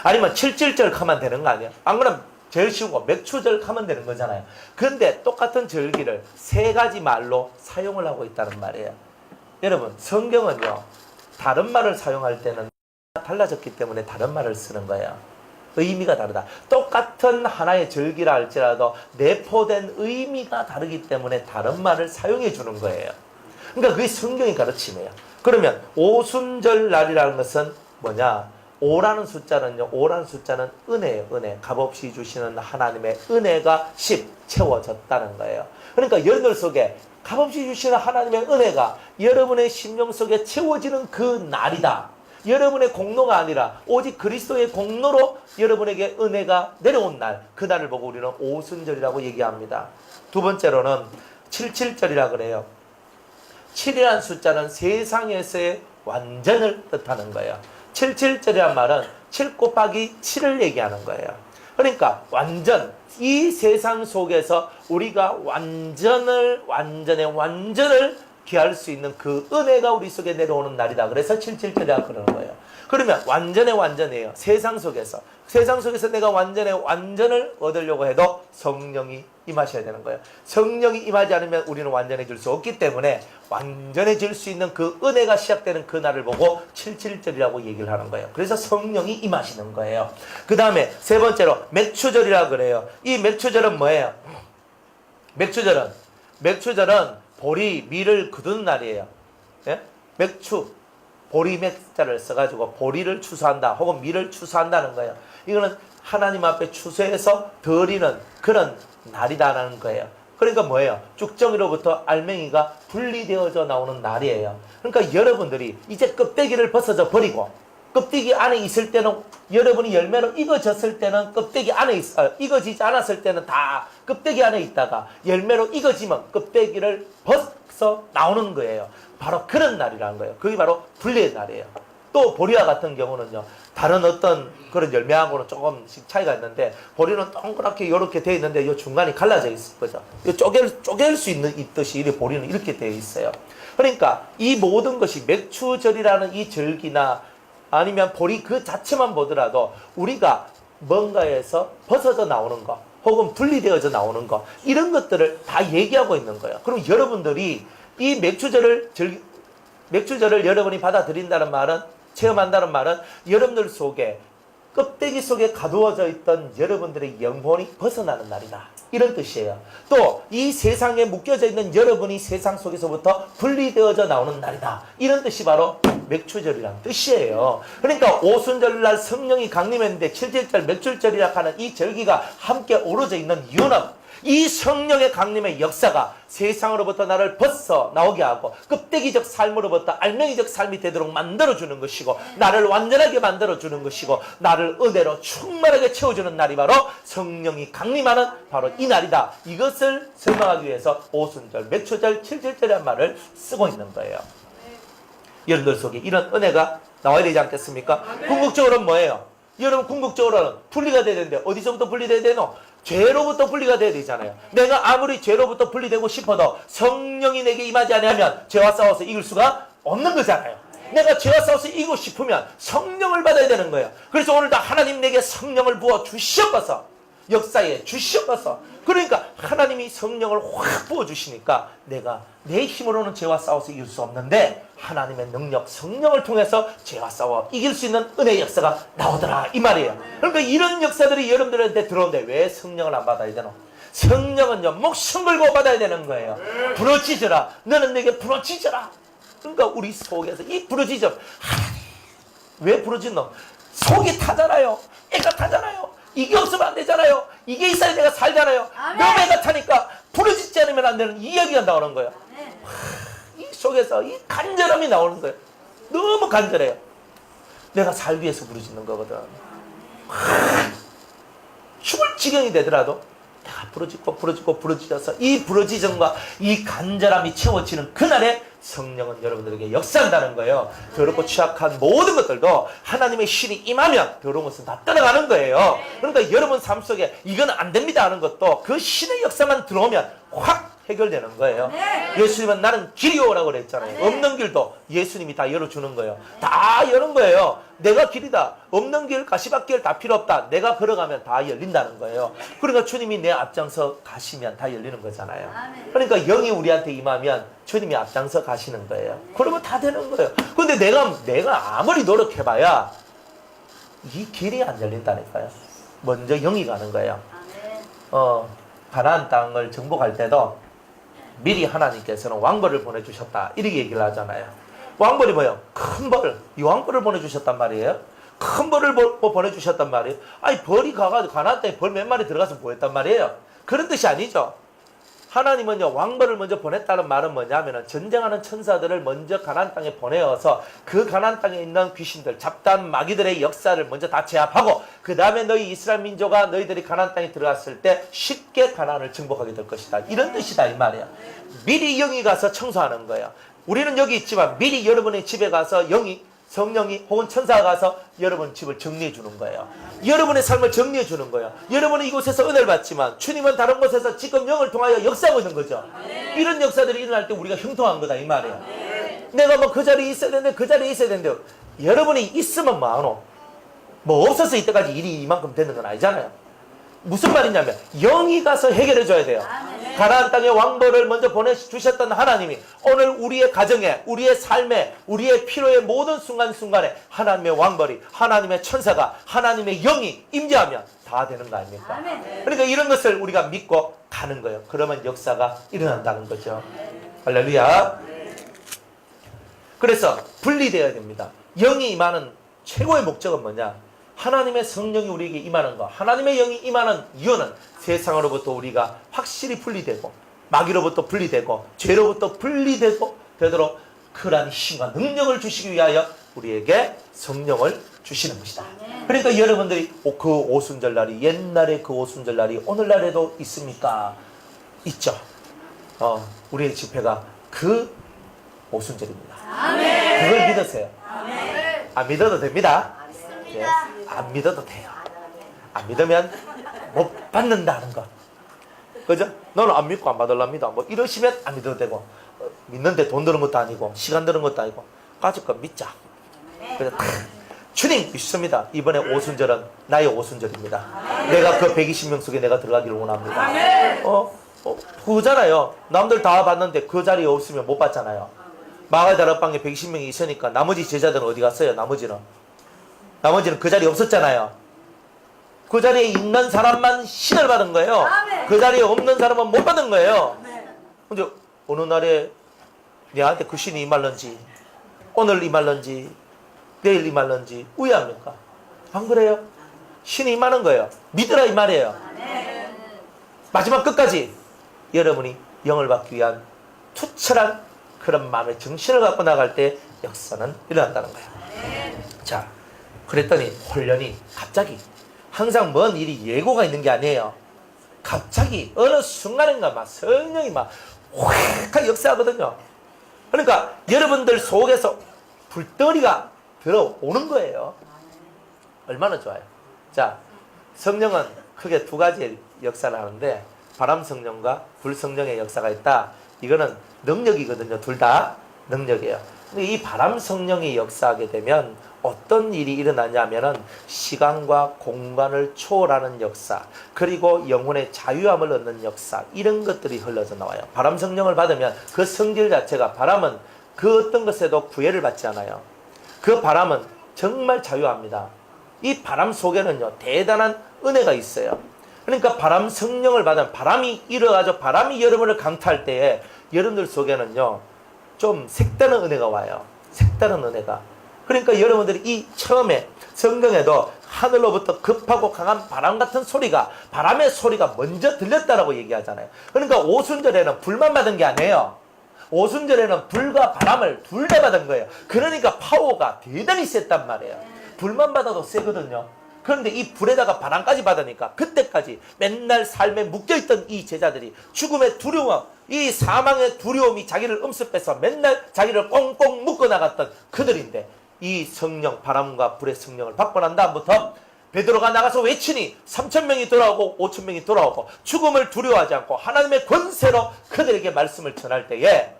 아니면 77절 하면 되는 거 아니에요? 안 그러면 제일 쉬운 거 맥추절 하면 되는 거잖아요. 근데 똑같은 절기를 3가지 말로 사용을 하고 있다는 말이에요. 여러분, 성경은요, 다른 말을 사용할 때는 달라졌기 때문에 다른 말을 쓰는 거예요. 의미가 다르다. 똑같은 하나의 절기라 할지라도 내포된 의미가 다르기 때문에 다른 말을 사용해 주는 거예요. 그러니까 그게 성경의 가르침이에요. 그러면 오순절 날이라는 것은 뭐냐? 오라는 숫자는요, 오라는 숫자는 은혜예요. 은혜. 값없이 주시는 하나님의 은혜가 10 채워졌다는 거예요. 그러니까 여러분들 속에 값없이 주시는 하나님의 은혜가 여러분의 심령 속에 채워지는 그 날이다. 여러분의 공로가 아니라 오직 그리스도의 공로로 여러분에게 은혜가 내려온 날, 그 날을 보고 우리는 오순절이라고 얘기합니다. 두 번째로는 77절이라 그래요. 7이라는 숫자는 세상에서의 완전을 뜻하는 거예요. 77절이란 말은 7 곱하기 7을 얘기하는 거예요. 그러니까 완전, 이 세상 속에서 우리가 완전을 기할 수 있는 그 은혜가 우리 속에 내려오는 날이다. 그래서 77절이라고 그러는 거예요. 그러면 완전의 완전이에요. 세상 속에서 내가 완전을 얻으려고 해도 성령이 임하셔야 되는 거예요. 성령이 임하지 않으면 우리는 완전해질 수 없기 때문에 완전해질 수 있는 그 은혜가 시작되는 그 날을 보고 77절이라고 얘기를 하는 거예요. 그래서 성령이 임하시는 거예요. 그 다음에 세 번째로 맥추절이라고 그래요. 이 맥추절은 뭐예요? 맥추절은 보리, 밀을 거두는 날이에요. 예? 맥추, 보리 맥자를 써가지고 보리를 추수한다, 혹은 밀을 추수한다는 거예요. 이거는 하나님 앞에 추수해서 드리는 그런 날이다라는 거예요. 그러니까 뭐예요? 쭉정이로부터 알맹이가 분리되어져 나오는 날이에요. 그러니까 여러분들이 이제 껍데기를 벗어져 버리고, 껍데기 안에 있을 때는, 여러분이 열매로 익어졌을 때는 껍데기 안에 익어지지 않았을 때는 다 껍데기 안에 있다가 열매로 익어지면 껍데기를 벗어 나오는 거예요. 바로 그런 날이라는 거예요. 그게 바로 분리의 날이에요. 또 보리와 같은 경우는요, 다른 어떤 그런 열매하고는 조금씩 차이가 있는데, 보리는 동그랗게 이렇게 되어 있는데 이 중간이 갈라져 있을 거죠. 쪼갤 수 있듯이 보리는 이렇게 되어 있어요. 그러니까 이 모든 것이 맥추절이라는 이 절기나 아니면 보리 그 자체만 보더라도 우리가 뭔가에서 벗어져 나오는 거, 혹은 분리되어져 나오는 거, 이런 것들을 다 얘기하고 있는 거예요. 그럼 여러분들이 이 맥추절을 여러분이 받아들인다는 말은, 체험한다는 말은 여러분들 속에, 껍데기 속에 가두어져 있던 여러분들의 영혼이 벗어나는 날이다, 이런 뜻이에요. 또 이 세상에 묶여져 있는 여러분이 세상 속에서부터 분리되어져 나오는 날이다, 이런 뜻이 바로 맥추절이라는 뜻이에요. 그러니까 오순절날 성령이 강림했는데 77절 맥추절이라 하는 이 절기가 함께 어우러져 있는 이유는 이 성령의 강림의 역사가 세상으로부터 나를 벗어 나오게 하고 껍데기적 삶으로부터 알맹이적 삶이 되도록 만들어주는 것이고, 나를 완전하게 만들어주는 것이고, 나를 은혜로 충만하게 채워주는 날이 바로 성령이 강림하는 바로 이 날이다. 이것을 설명하기 위해서 오순절, 맥초절, 칠칠절이라는 말을 쓰고 있는 거예요. 여러분들 속에 이런 은혜가 나와야 되지 않겠습니까? 궁극적으로는 뭐예요? 여러분, 궁극적으로는 분리가 돼야 되는데 어디서부터 분리돼야 되노? 죄로부터 분리가 돼야 되잖아요. 내가 아무리 죄로부터 분리되고 싶어도 성령이 내게 임하지 않으면 죄와 싸워서 이길 수가 없는 거잖아요. 내가 죄와 싸워서 이기고 싶으면 성령을 받아야 되는 거예요. 그래서 오늘도 하나님 내게 성령을 부어 주시옵소서, 역사에 주시옵소서. 그러니까 하나님이 성령을 확 부어주시니까 내가 내 힘으로는 죄와 싸워서 이길 수 없는데 하나님의 능력, 성령을 통해서 죄와 싸워 이길 수 있는 은혜의 역사가 나오더라, 이 말이에요. 그러니까 이런 역사들이 여러분들한테 들어오는데 왜 성령을 안 받아야 되노? 성령은요, 목숨 걸고 받아야 되는 거예요. 부러지져라, 너는 내게 부러지져라. 그러니까 우리 속에서 이 부러지점, 왜 부러지노? 속이 타잖아요. 애가 타잖아요. 이게 없으면 안 되잖아요. 이게 있어야 내가 살잖아요. 너무 애가 타니까 부러지지 않으면 안 되는 이야기가 나오는 거예요. 이 속에서 이 간절함이 나오는 거예요. 너무 간절해요. 내가 살기 위해서 부러지는 거거든. 죽을 지경이 되더라도 내가 부러지져서 이 부러지점과 이 간절함이 채워지는 그날에 성령은 여러분들에게 역사한다는 거예요. 더럽고 취약한 모든 것들도 하나님의 신이 임하면 더러운 것은 다 떠나가는 거예요. 그러니까 여러분 삶 속에 이건 안 됩니다 하는 것도 그 신의 역사만 들어오면 확 해결되는 거예요. 예수님은 나는 길이오라고 그랬잖아요. 없는 길도 예수님이 다 열어주는 거예요. 다 여는 거예요. 내가 길이다. 없는 길, 가시밭길 다 필요 없다. 내가 걸어가면 다 열린다는 거예요. 그러니까 주님이 내 앞장서 가시면 다 열리는 거잖아요. 그러니까 영이 우리한테 임하면 주님이 앞장서 가시는 거예요. 그러면 다 되는 거예요. 근데 내가 아무리 노력해봐야 이 길이 안 열린다니까요. 먼저 영이 가는 거예요. 가나안 땅을 정복할 때도 미리 하나님께서는 왕벌을 보내주셨다, 이렇게 얘기를 하잖아요. 왕벌이 뭐예요? 큰 벌, 이 왕벌을 보내주셨단 말이에요. 큰 벌을 보내주셨단 말이에요. 아니, 벌이 가가지고 가나안 땅에 벌 몇 마리 들어가서 뭐 했단 말이에요? 그런 뜻이 아니죠. 하나님은요, 왕벌을 먼저 보냈다는 말은 뭐냐면은 전쟁하는 천사들을 먼저 가나안 땅에 보내어서 그 가나안 땅에 있는 귀신들, 잡다한 마귀들의 역사를 먼저 다 제압하고 그 다음에 너희 이스라엘 민족아, 너희들이 가나안 땅에 들어갔을 때 쉽게 가나안을 정복하게 될 것이다, 이런 뜻이다, 이 말이야. 미리 영이 가서 청소하는 거야. 우리는 여기 있지만 미리 여러분의 집에 가서 성령이 혹은 천사가 가서 여러분 집을 정리해 주는 거예요. 여러분의 삶을 정리해 주는 거예요. 여러분은 이곳에서 은혜를 받지만 주님은 다른 곳에서 지금 영을 통하여 역사하고 있는 거죠. 이런 역사들이 일어날 때 우리가 형통한 거다, 이 말이에요. 내가 뭐 그 자리에 있어야 되는데 그 자리에 있어야 되는데 여러분이 있으면 뭐하노? 뭐 없어서 이때까지 일이 이만큼 되는 건 아니잖아요. 무슨 말이냐면 영이 가서 해결해 줘야 돼요. 가나안 땅에 왕벌을 먼저 보내주셨던 하나님이 오늘 우리의 가정에, 우리의 삶에, 우리의 필요의 모든 순간순간에 하나님의 왕벌이, 하나님의 천사가, 하나님의 영이 임재하면 다 되는 거 아닙니까? 그러니까 이런 것을 우리가 믿고 가는 거예요. 그러면 역사가 일어난다는 거죠. 할렐루야. 그래서 분리되어야 됩니다. 영이 임하는 최고의 목적은 뭐냐? 하나님의 성령이 우리에게 임하는 것, 하나님의 영이 임하는 이유는 세상으로부터 우리가 확실히 분리되고 마귀로부터 분리되고 죄로부터 분리되고 되도록 그러한 힘과 능력을 주시기 위하여 우리에게 성령을 주시는 것이다. 그러니까 여러분들이 그 오순절날이, 옛날에 그 오순절날이 오늘날에도 있습니까? 있죠. 우리의 집회가 그 오순절입니다. 그걸 믿으세요. 안 믿어도 됩니다. 예, 안 믿어도 돼요. 안 믿으면 못 받는다는 거. 그죠? 너는 안 믿고 안 받으랍니다. 뭐 이러시면 안 믿어도 되고, 믿는데 돈 드는 것도 아니고 시간 드는 것도 아니고 가지고 믿자. 그래서 주님 믿습니다. 이번에 오순절은 나의 오순절입니다. 내가 그 120명 속에 내가 들어가기를 원합니다. 그거잖아요. 남들 다 봤는데 그 자리에 없으면 못 받잖아요. 마가의 다락방에 120명이 있으니까 나머지 제자들은 어디 갔어요? 나머지는 그 자리에 없었잖아요. 그 자리에 있는 사람만 신을 받은 거예요. 그 자리에 없는 사람은 못 받은 거예요. 근데 어느 날에 내한테 그 신이 임할런지, 오늘 임할런지, 내일 임할런지 우회합니까? 안 그래요? 신이 임하는 거예요. 믿으라 이 말이에요. 마지막 끝까지 여러분이 영을 받기 위한 투철한 그런 마음의 정신을 갖고 나갈 때 역사는 일어난다는 거예요. 자, 그랬더니 훈련이 갑자기, 항상 먼 일이 예고가 있는 게 아니에요. 갑자기 어느 순간인가 막 성령이 막 확 역사하거든요. 그러니까 여러분들 속에서 불덩이가 들어오는 거예요. 얼마나 좋아요. 자, 성령은 크게 두 가지의 역사를 하는데 바람 성령과 불 성령의 역사가 있다. 이거는 능력이거든요. 둘 다 능력이에요. 근데 이 바람 성령이 역사하게 되면 어떤 일이 일어나냐면은 시간과 공간을 초월하는 역사, 그리고 영혼의 자유함을 얻는 역사, 이런 것들이 흘러져 나와요. 바람 성령을 받으면 그 성질 자체가, 바람은 그 어떤 것에도 구애를 받지 않아요. 그 바람은 정말 자유합니다. 이 바람 속에는요 대단한 은혜가 있어요. 그러니까 바람 성령을 받으면 바람이 일어가지고 바람이 여러분을 강타할 때에 여러분들 속에는요 좀 색다른 은혜가 와요. 색다른 은혜가. 그러니까 여러분들이 이 처음에 성경에도 하늘로부터 급하고 강한 바람 같은 소리가, 바람의 소리가 먼저 들렸다라고 얘기하잖아요. 그러니까 오순절에는 불만 받은 게 아니에요. 오순절에는 불과 바람을 둘 다 받은 거예요. 그러니까 파워가 대단히 셌단 말이에요. 불만 받아도 세거든요. 그런데 이 불에다가 바람까지 받으니까 그때까지 맨날 삶에 묶여있던 이 제자들이 죽음의 두려움, 이 사망의 두려움이 자기를 엄습해서 맨날 자기를 꽁꽁 묶어 나갔던 그들인데, 이 성령, 바람과 불의 성령을 받고 난 다음부터 베드로가 나가서 외치니 3,000명이 돌아오고 5,000명이 돌아오고 죽음을 두려워하지 않고 하나님의 권세로 그들에게 말씀을 전할 때에,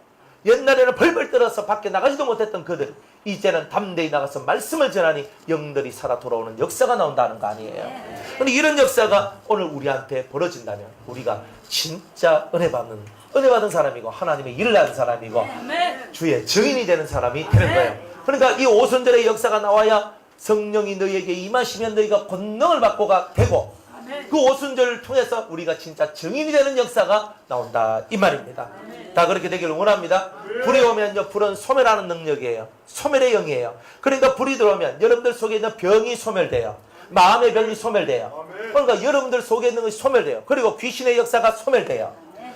옛날에는 벌벌 떨어서 밖에 나가지도 못했던 그들, 이제는 담대히 나가서 말씀을 전하니 영들이 살아 돌아오는 역사가 나온다는 거 아니에요. 근데 이런 역사가 오늘 우리한테 벌어진다면 우리가 진짜 은혜 받은 사람이고 하나님의 일을 하는 사람이고 주의 증인이 되는 사람이 되는 거예요. 그러니까 이 오순절의 역사가 나와야 성령이 너희에게 임하시면 너희가 권능을 받고가 되고, 그 오순절을 통해서 우리가 진짜 증인이 되는 역사가 나온다 이 말입니다. 다 그렇게 되기를 원합니다. 불이 오면요, 불은 소멸하는 능력이에요. 소멸의 영이에요. 그러니까 불이 들어오면 여러분들 속에 있는 병이 소멸돼요. 마음의 병이 소멸돼요. 그러니까 여러분들 속에 있는 것이 소멸돼요. 그리고 귀신의 역사가 소멸돼요.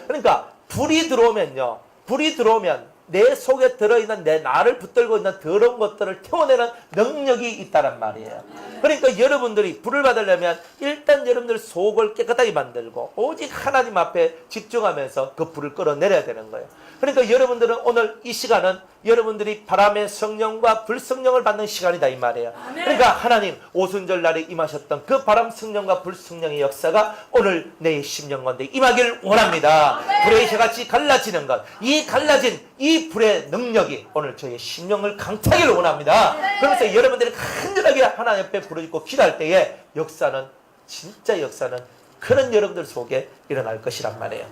그러니까 불이 들어오면요, 불이 들어오면 내 속에 들어있는 내 나를 붙들고 있는 더러운 것들을 태워내는 능력이 있다란 말이에요. 그러니까 여러분들이 불을 받으려면 일단 여러분들 속을 깨끗하게 만들고 오직 하나님 앞에 집중하면서 그 불을 끌어내려야 되는 거예요. 그러니까 여러분들은 오늘 이 시간은 여러분들이 바람의 성령과 불 성령을 받는 시간이다 이 말이에요. 그러니까 하나님 오순절 날에 임하셨던 그 바람 성령과 불 성령의 역사가 오늘 내 심령 가운데 임하기를 원합니다. 불의 혀같이 갈라지는 것, 이 갈라진 이 불의 능력이 오늘 저의 심령을 강타하기를 원합니다. 그러면서 여러분들이 간절하게 하나님 앞에 부르짖고 기도할 때에 역사는, 진짜 역사는 그런 여러분들 속에 일어날 것이란 말이에요.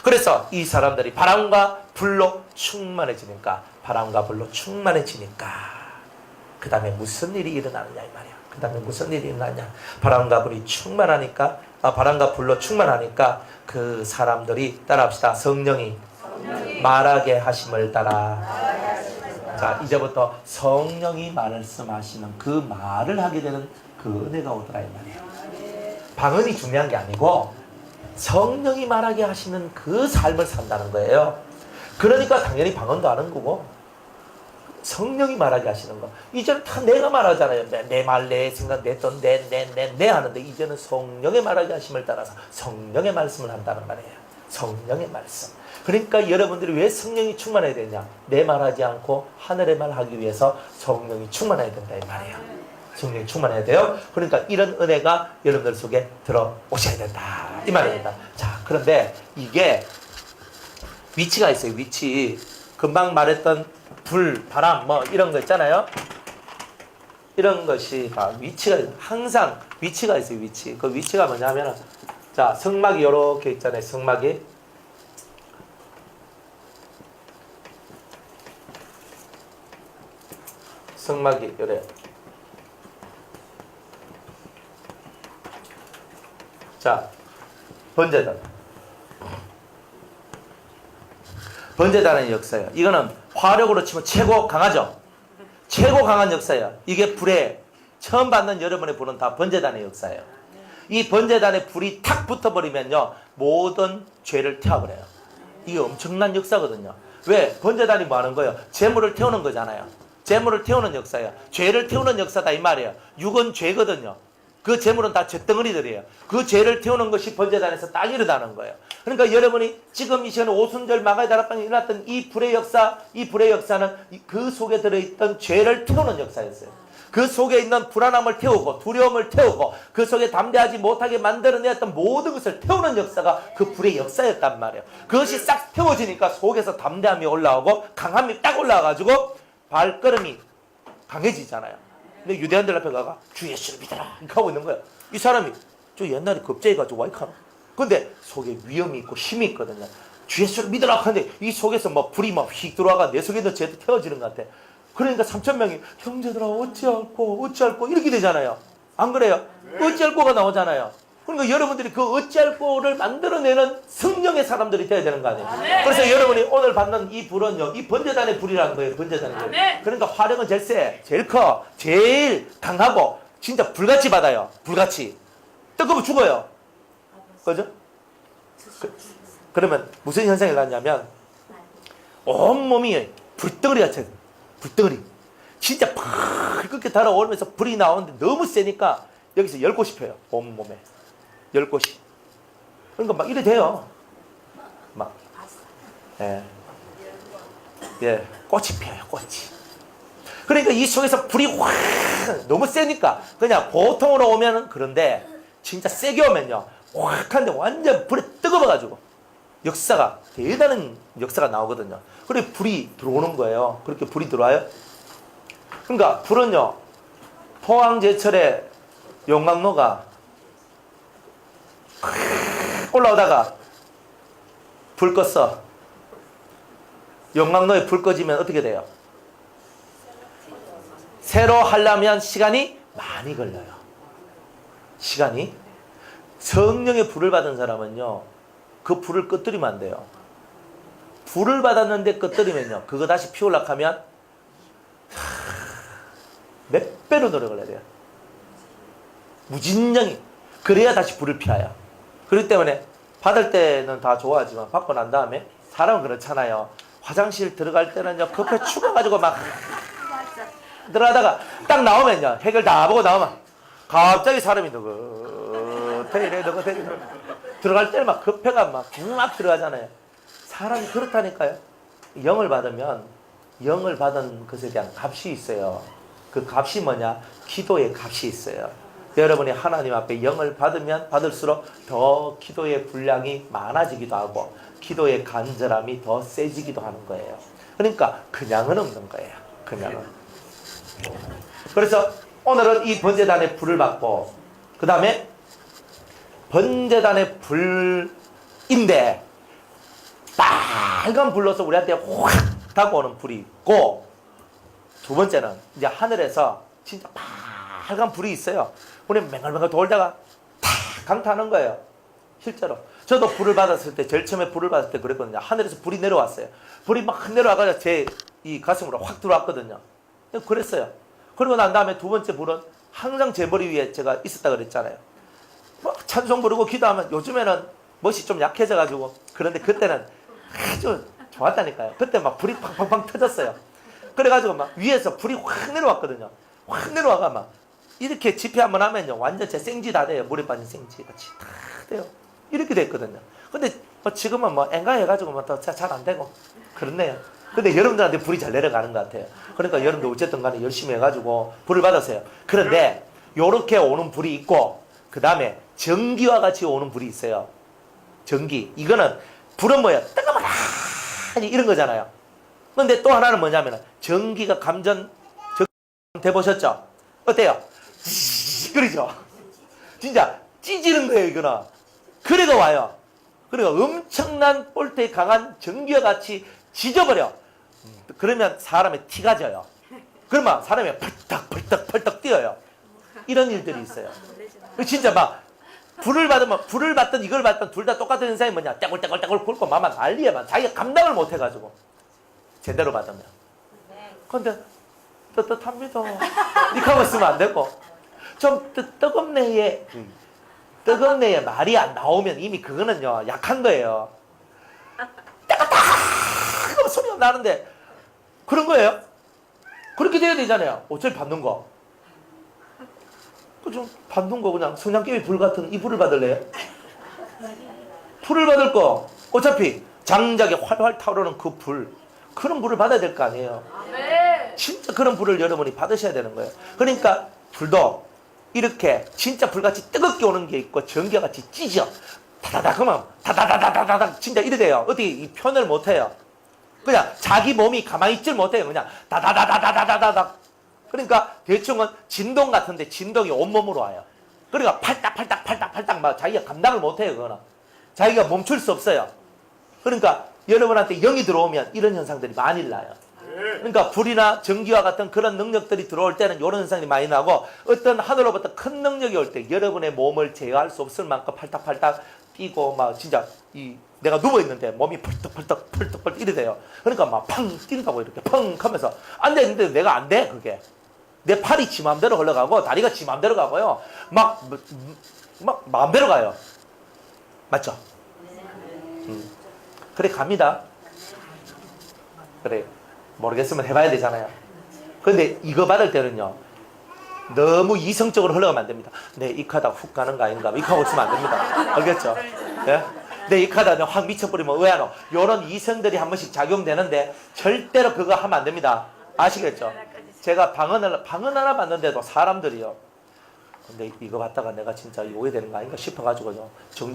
그래서 이 사람들이 바람과 불로 충만해지니까, 바람과 불로 충만해지니까 그 다음에 무슨 일이 일어나느냐 이 말이야. 그 다음에 무슨 일이 일어나냐, 바람과 불이 충만하니까, 바람과 불로 충만하니까 그 사람들이, 따라합시다, 성령이 말하게 하심을 따라. 자, 이제부터 성령이 말씀하시는 그 말을 하게 되는 그 은혜가 오더라 이 말이에요. 방언이 중요한 게 아니고 성령이 말하게 하시는 그 삶을 산다는 거예요. 그러니까 당연히 방언도 하는 거고 성령이 말하게 하시는 거. 이제는 다 내가 말하잖아요. 내 말, 내 생각, 내 돈, 내 하는데 이제는 성령의 말하게 하심을 따라서 성령의 말씀을 한다는 말이에요. 성령의 말씀. 그러니까 여러분들이 왜 성령이 충만해야 되냐? 내 말하지 않고 하늘의 말 하기 위해서 성령이 충만해야 된다 이 말이에요. 성령이 충만해야 돼요. 그러니까 이런 은혜가 여러분들 속에 들어오셔야 된다 이 말입니다. 자, 그런데 이게 위치가 있어요. 위치. 금방 말했던 불, 바람 뭐 이런 거 있잖아요. 이런 것이 위치가, 항상 위치가 있어요. 위치. 그 위치가 뭐냐면은, 자, 성막이 이렇게 있잖아요. 성막이. 성막이 이래요. 자, 번제단. 번제단의 역사예요. 이거는 화력으로 치면 최고 강하죠. 최고 강한 역사예요. 이게 불에 처음 받는 여러분의 불은 다 번제단의 역사예요. 이 번제단에 불이 탁 붙어버리면요, 모든 죄를 태워버려요. 이게 엄청난 역사거든요. 왜? 번제단이 뭐 하는 거예요? 재물을 태우는 거잖아요. 재물을 태우는 역사예요. 죄를 태우는 역사다 이 말이에요. 육은 죄거든요. 그 재물은 다 죄덩어리들이에요. 그 죄를 태우는 것이 번제단에서 딱 일어나는 거예요. 그러니까 여러분이 지금 이 시간에 오순절 마가의 다락방에 일어났던 이 불의 역사, 이 불의 역사는 그 속에 들어있던 죄를 태우는 역사였어요. 그 속에 있는 불안함을 태우고 두려움을 태우고 그 속에 담대하지 못하게 만들어내었던 모든 것을 태우는 역사가 그 불의 역사였단 말이에요. 그것이 싹 태워지니까 속에서 담대함이 올라오고 강함이 딱 올라와가지고 발걸음이 강해지잖아요. 근데 유대인들 앞에 가가 주 예수를 믿어라 이렇게 하고 있는 거예요. 이 사람이 저 옛날에 겁쟁이가지고 와이카노. 근데 속에 위험이 있고 힘이 있거든요. 주 예수를 믿어라 하는데 이 속에서 막 불이 막 휙 들어와가 내 속에도 죄도 태워지는 것 같아. 그러니까 3,000명이 형제들아 어찌할꼬 이렇게 되잖아요. 안 그래요? 어찌할꼬가 나오잖아요. 그러니까 여러분들이 그 어찌할꼬를 만들어내는 성령의 사람들이 돼야 되는 거 아니에요. 그래서 여러분이 오늘 받는 이 불은요, 이 번제단의 불이라는 거예요. 번제단의 불. 그러니까 화력은 제일 세, 제일 커, 제일 강하고 진짜 불같이 받아요. 불같이. 뜨거워 죽어요. 그죠? 그러면 무슨 현상이 나냐면 온몸이 불덩어리 같아요. 불덩어리. 진짜 팍 그렇게 달아오르면서 불이 나오는데 너무 세니까 여기서 10곳이 펴요. 온몸에. 10곳이. 그러니까 막 이래 돼요. 막. 예. 예. 꽃이 피어요. 꽃이. 그러니까 이 속에서 불이 확 너무 세니까 그냥 보통으로 오면은 그런데 진짜 세게 오면요. 확 한데 완전 불에 뜨거워가지고 역사가 대단한 역사가 나오거든요. 그래 불이 들어오는 거예요. 그렇게 불이 들어와요. 그러니까 불은요. 포항제철에 용광로가 올라오다가 불 껐어. 용광로에 불 꺼지면 어떻게 돼요? 새로 하려면 시간이 많이 걸려요. 시간이. 성령의 불을 받은 사람은요. 그 불을 끄뜨리면 안 돼요. 불을 받았는데 끄뜨리면요. 그거 다시 피우려고 하면 몇 배로 노력을 해야 돼요. 무진장이. 그래야 다시 불을 피워요. 그렇기 때문에 받을 때는 다 좋아하지만 받고 난 다음에 사람은 그렇잖아요. 화장실 들어갈 때는요. 급해 죽어가지고 막 들어가다가 딱 나오면요. 해결 다 보고 나오면 갑자기 사람이 이래 들어갈 때는 막 급해가 막 들어가잖아요. 사람이 그렇다니까요. 영을 받으면 영을 받은 것에 대한 값이 있어요. 그 값이 뭐냐? 기도의 값이 있어요. 여러분이 하나님 앞에 영을 받으면 받을수록 더 기도의 분량이 많아지기도 하고 기도의 간절함이 더 세지기도 하는 거예요. 그러니까 그냥은 없는 거예요. 그냥은. 그래서 오늘은 이 번제단의 불을 받고 그 다음에 번제단의 불인데 빨간 불로서 우리한테 확 다가오는 불이 있고 두 번째는 이제 하늘에서 진짜 빨간 불이 있어요. 우리 맹글맹글 돌다가 탁 강타하는 거예요. 실제로. 저도 불을 받았을 때 제일 처음에 불을 받을 때 그랬거든요. 하늘에서 불이 내려왔어요. 불이 막 내려와가지고 제 이 가슴으로 확 들어왔거든요. 그랬어요. 그러고 난 다음에 두 번째 불은 항상 제 머리 위에 제가 있었다 그랬잖아요. 막 찬송 부르고 기도하면 요즘에는 멋이 좀 약해져가지고 그런데 그때는 아주 좋았다니까요. 그때 막 불이 팡팡팡 터졌어요. 그래가지고 막 위에서 불이 확 내려왔거든요. 확 내려와가 막 이렇게 집회 한번 하면요. 완전 제 생지 다 돼요. 물에 빠진 생지 같이 다 돼요. 이렇게 됐거든요. 근데 지금은 뭐 앵가해가지고 뭐 더 잘 안 되고 그렇네요. 근데 여러분들한테 불이 잘 내려가는 것 같아요. 그러니까 여러분들 어쨌든 간에 열심히 해가지고 불을 받았어요. 그런데 요렇게 오는 불이 있고 그 다음에 전기와 같이 오는 불이 있어요. 전기. 이거는 불은 뭐예요? 뜨거워라 이런 거잖아요. 근데 또 하나는 뭐냐면 전기가 돼보셨죠? 어때요? 그러죠? 진짜 찢지는 거예요 이거는. 그래도 와요. 그리고 엄청난 볼트에 강한 전기와 같이 지져버려. 그러면 사람의 티가 져요. 그러면 사람이 펄떡 뛰어요. 이런 일들이 있어요. 진짜 막 불을 받든 이걸 받든 둘 다 똑같은 현상이 뭐냐? 떼굴떼굴 굴고 마만 난리야만 자기가 감당을 못 해가지고 제대로 받으면. 근데 뜨뜻합니다. 이렇게 하고 있으면 안 되고 좀 뜨겁네 얘. 뜨겁네에 말이 안 나오면 이미 그거는요 약한 거예요. 따가닥 하면 소리가 나는데 그런 거예요. 그렇게 돼야 되잖아요. 어차피 받는 거. 좀 받는 거 그냥 성냥개비 불 같은 이 불을 받을래요? 불을 받을 거 어차피 장작에 활활 타오르는 그 불, 그런 불을 받아야 될 거 아니에요. 진짜 그런 불을 여러분이 받으셔야 되는 거예요. 그러니까 불도 이렇게 진짜 불같이 뜨겁게 오는 게 있고 전기같이 찌죠. 다다닥 하면 다다다다다닥 진짜 이래 돼요. 어떻게 이 표현을 못해요. 그냥 자기 몸이 가만히 있질 못해요. 그냥 다다다다다다다닥. 그러니까 대충은 진동 같은데 진동이 온몸으로 와요. 그러니까 팔딱팔딱팔딱팔딱 막 자기가 감당을 못해요. 그거는 자기가 멈출 수 없어요. 그러니까 여러분한테 영이 들어오면 이런 현상들이 많이 나요. 그러니까 불이나 전기와 같은 그런 능력들이 들어올 때는 이런 현상이 많이 나고, 어떤 하늘로부터 큰 능력이 올 때 여러분의 몸을 제어할 수 없을 만큼 팔딱팔딱 뛰고 막 진짜 이 내가 누워 있는데 몸이 펄떡펄떡 펄떡펄떡 이래 돼요. 그러니까 막 팡 뛴다고 이렇게 펑 하면서 안 되는데 내가 안 돼. 그게 내 팔이 지 마음대로 흘러가고 다리가 지 마음대로 가고요. 막 마음대로 가요. 맞죠? 그래 갑니다. 그래 모르겠으면 해봐야 되잖아요. 근데 이거 받을 때는요 너무 이성적으로 흘러가면 안 됩니다. 네, 이 카드 훅 가는 거 아닌가, 이거 하고 있으면 안 됩니다. 알겠죠? 예? 네, 이 카드 확 미쳐버리면 왜하노? 요런 이성들이 한 번씩 작용되는데 절대로 그거 하면 안 됩니다. 아시겠죠? 제가 방언 하나 봤는데도 사람들이요, 근데 이거 받다가 내가 진짜 오해되는 거 아닌가 싶어가지고요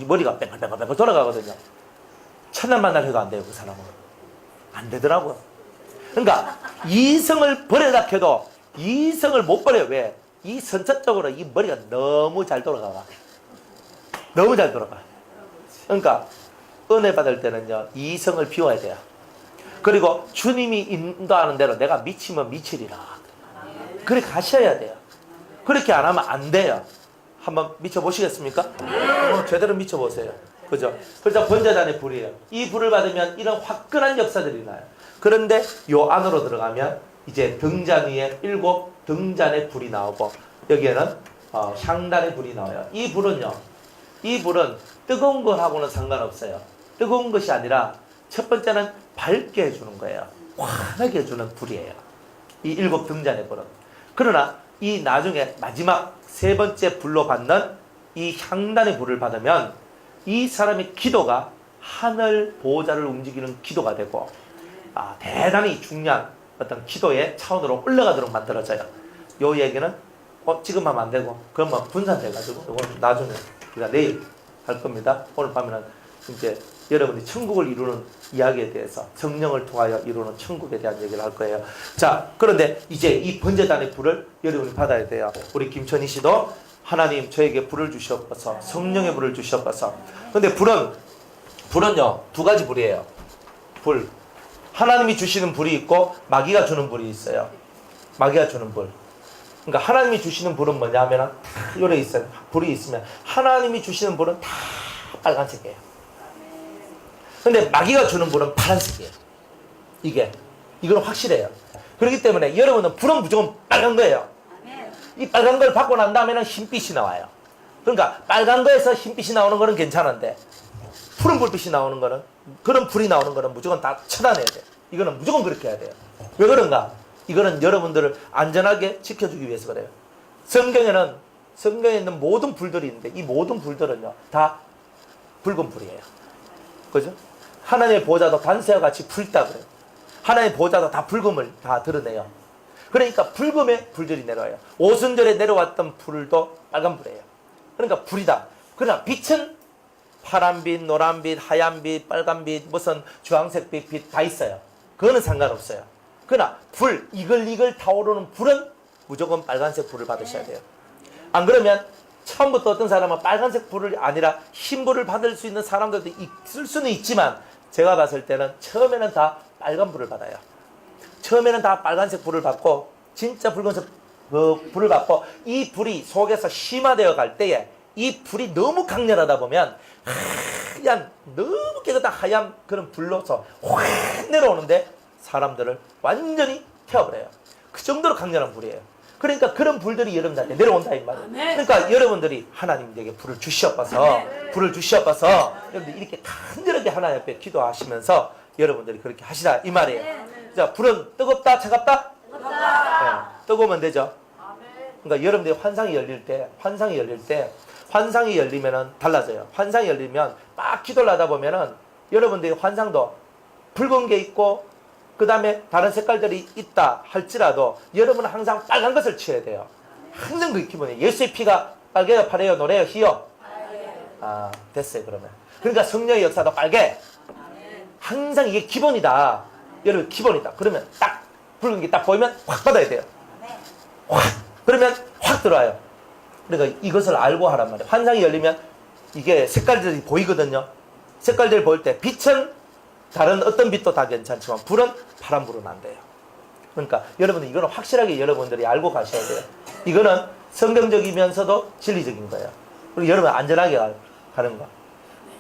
머리가 뺑글뺑글 돌아가거든요. 첫날 만날 해도 안 돼요. 그 사람은 안 되더라고요. 그러니까 이성을 버려라 해도 이성을 못 버려요. 왜? 이 선천적으로 이 머리가 너무 잘 돌아가. 너무 잘 돌아가. 그러니까 은혜 받을 때는요 이성을 비워야 돼요. 그리고 주님이 인도하는 대로 내가 미치면 미치리라. 그렇게 가셔야 돼요. 그렇게 안 하면 안 돼요. 한번 미쳐보시겠습니까? 제대로 미쳐보세요. 그죠? 그래서 번제단의 불이에요. 이 불을 받으면 이런 화끈한 역사들이 나요. 그런데 요 안으로 들어가면 이제 등잔 위에 7 등잔의 불이 나오고, 여기에는 향단의 불이 나와요. 이 불은요, 이 불은 뜨거운 것하고는 상관없어요. 뜨거운 것이 아니라 첫 번째는 밝게 해주는 거예요. 환하게 해주는 불이에요. 이 7 등잔의 불은. 그러나 이 나중에 마지막 3번째 불로 받는 이 향단의 불을 받으면 이 사람의 기도가 하늘 보호자를 움직이는 기도가 되고, 대단히 중요한 어떤 기도의 차원으로 올라가도록 만들어져요. 요 얘기는 지금 하면 안 되고 그러면 분산돼가지고 이건 나중에 우리가 내일 할 겁니다. 오늘 밤에는 이제 여러분이 천국을 이루는 이야기에 대해서, 성령을 통하여 이루는 천국에 대한 얘기를 할 거예요. 자, 그런데 이제 이 번제단의 불을 여러분이 받아야 돼요. 우리 김천희 씨도 하나님 저에게 불을 주시옵소서, 성령의 불을 주시옵소서. 근데 불은요 2가지 불이에요. 불, 하나님이 주시는 불이 있고 마귀가 주는 불이 있어요. 마귀가 주는 불. 그러니까 하나님이 주시는 불은 뭐냐 하면 요래 있어요. 불이 있으면 하나님이 주시는 불은 다 빨간색이에요. 근데 마귀가 주는 불은 파란색이에요. 이거는 확실해요. 그렇기 때문에 여러분은 불은 무조건 빨간 거예요. 이 빨간 걸 받고 난 다음에는 흰빛이 나와요. 그러니까 빨간 거에서 흰빛이 나오는 거는 괜찮은데 푸른 불빛이 나오는 거는, 그런 불이 나오는 거는 무조건 다 차단해야 돼요. 이거는 무조건 그렇게 해야 돼요. 왜 그런가? 이거는 여러분들을 안전하게 지켜주기 위해서 그래요. 성경에 있는 모든 불들이 있는데 이 모든 불들은요 다 붉은 불이에요. 그죠? 하나님의 보호자도 단새와 같이 붉다 그래요. 하나님의 보호자도 다 붉음을 다 드러내요. 그러니까 붉음의 불들이 내려와요. 오순절에 내려왔던 불도 빨간 불이에요. 그러니까 불이다. 그러나 빛은 파란빛, 노란빛, 하얀빛, 빨간빛, 무슨 주황색빛 빛 다 있어요. 그거는 상관없어요. 그러나 불, 이글이글 타오르는 불은 무조건 빨간색 불을 받으셔야 돼요. 안 그러면 처음부터 어떤 사람은 빨간색 불을 아니라 흰 불을 받을 수 있는 사람들도 있을 수는 있지만, 제가 봤을 때는 처음에는 다 빨간 불을 받아요. 처음에는 다 빨간색 불을 받고 진짜 붉은색 불을 받고, 이 불이 속에서 심화되어 갈 때에 이 불이 너무 강렬하다 보면 하얀, 너무 깨끗한 하얀 그런 불로서 확 내려오는데 사람들을 완전히 태워버려요. 그 정도로 강렬한 불이에요. 그러니까 그런 불들이 여러분들한테 내려온다 이 말이에요. 그러니까 여러분들이 하나님에게 불을 주시옵소서, 불을 주시옵소서. 여러분들 이렇게 간절하게 하나님 앞에 기도하시면서 여러분들이 그렇게 하시라 이 말이에요. 자, 불은 뜨겁다, 차갑다? 뜨겁다. 네, 뜨거우면 되죠. 그러니까 여러분들이 환상이 열리면은 달라져요. 환상이 열리면 막 기도를 하다 보면은 여러분들이 환상도 붉은 게 있고 그 다음에 다른 색깔들이 있다 할지라도 여러분은 항상 빨간 것을 취해야 돼요. 항상 그 기분이에요. 예수의 피가 빨개요, 파래요, 노래요, 희요? 아, 됐어요 그러면. 그러니까 성령의 역사도 빨개. 항상 이게 기본이다. 여러분 기본이다. 그러면 딱 붉은 게 딱 보이면 확 받아야 돼요. 확. 그러면 확 들어와요. 그러니까 이것을 알고 하란 말이에요. 환상이 열리면 이게 색깔들이 보이거든요. 색깔들 보일 때 빛은 다른 어떤 빛도 다 괜찮지만 불은 파란 불은 안 돼요. 그러니까 여러분들 이거는 확실하게 여러분들이 알고 가셔야 돼요. 이거는 성경적이면서도 진리적인 거예요. 그리고 여러분 안전하게 가는 거.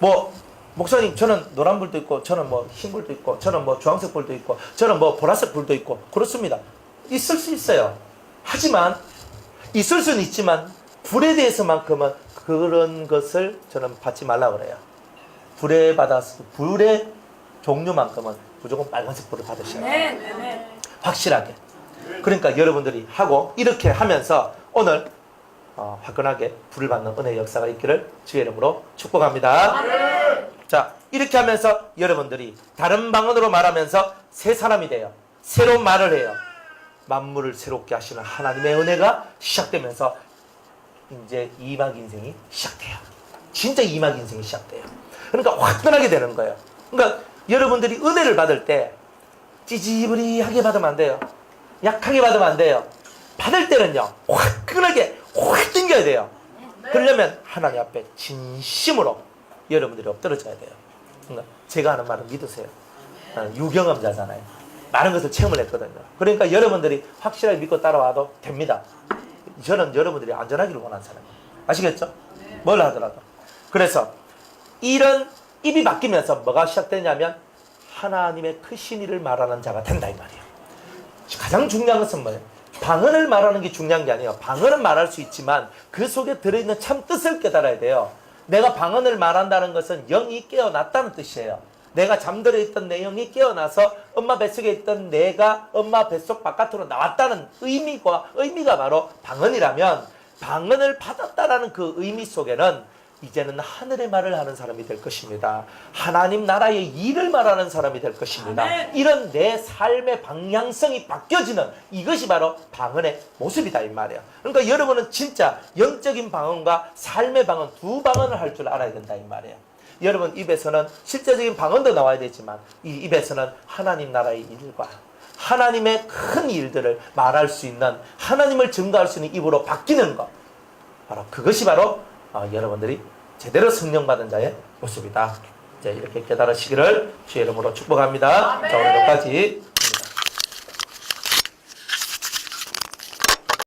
뭐 목사님 저는 노란 불도 있고 저는 뭐 흰 불도 있고 저는 뭐 주황색 불도 있고 저는 뭐 보라색 불도 있고 그렇습니다. 있을 수 있어요. 하지만 있을 수는 있지만 불에 대해서만큼은 그런 것을 저는 받지 말라 그래요. 불의 종류만큼은 무조건 빨간색 불을 받으셔야 돼요. 확실하게. 그러니까 여러분들이 하고 이렇게 하면서 오늘 화끈하게 불을 받는 은혜의 역사가 있기를 주의 이름으로 축복합니다. 자, 이렇게 하면서 여러분들이 다른 방언으로 말하면서 새 사람이 돼요. 새로운 말을 해요. 만물을 새롭게 하시는 하나님의 은혜가 시작되면서 이제 이막 인생이 시작돼요. 진짜 이막 인생이 시작돼요. 그러니까 화끈하게 되는 거예요. 그러니까 여러분들이 은혜를 받을 때 찌지부리하게 받으면 안 돼요. 약하게 받으면 안 돼요. 받을 때는요 화끈하게 확 당겨야 돼요. 그러려면 하나님 앞에 진심으로 여러분들이 엎드려져야 돼요. 그러니까 제가 하는 말은 믿으세요. 나는 유경험자잖아요. 많은 것을 체험을 했거든요. 그러니까 여러분들이 확실하게 믿고 따라와도 됩니다. 저는 여러분들이 안전하기를 원하는 사람이에요. 아시겠죠? 뭘 하더라도. 그래서 이런 입이 바뀌면서 뭐가 시작되냐면 하나님의 크신 일을 말하는 자가 된다 이 말이에요. 가장 중요한 것은 뭐예요? 방언을 말하는 게 중요한 게 아니에요. 방언은 말할 수 있지만 그 속에 들어있는 참 뜻을 깨달아야 돼요. 내가 방언을 말한다는 것은 영이 깨어났다는 뜻이에요. 내가 잠들어 있던 내 영이 깨어나서 엄마 뱃속에 있던 내가 엄마 뱃속 바깥으로 나왔다는 의미가 바로 방언이라면 방언을 받았다라는 그 의미 속에는 이제는 하늘의 말을 하는 사람이 될 것입니다. 하나님 나라의 일을 말하는 사람이 될 것입니다. 아멘. 이런 내 삶의 방향성이 바뀌어지는 이것이 바로 방언의 모습이다 이 말이에요. 그러니까 여러분은 진짜 영적인 방언과 삶의 방언 두 방언을 할 줄 알아야 된다 이 말이에요. 여러분 입에서는 실제적인 방언도 나와야 되지만 이 입에서는 하나님 나라의 일과 하나님의 큰 일들을 말할 수 있는 하나님을 증거할 수 있는 입으로 바뀌는 것 바로 그것이 바로 여러분들이 제대로 성령 받은 자의 모습이다. 이제 이렇게 깨달으시기를 주의 이름으로 축복합니다. 자, 오늘 여기까지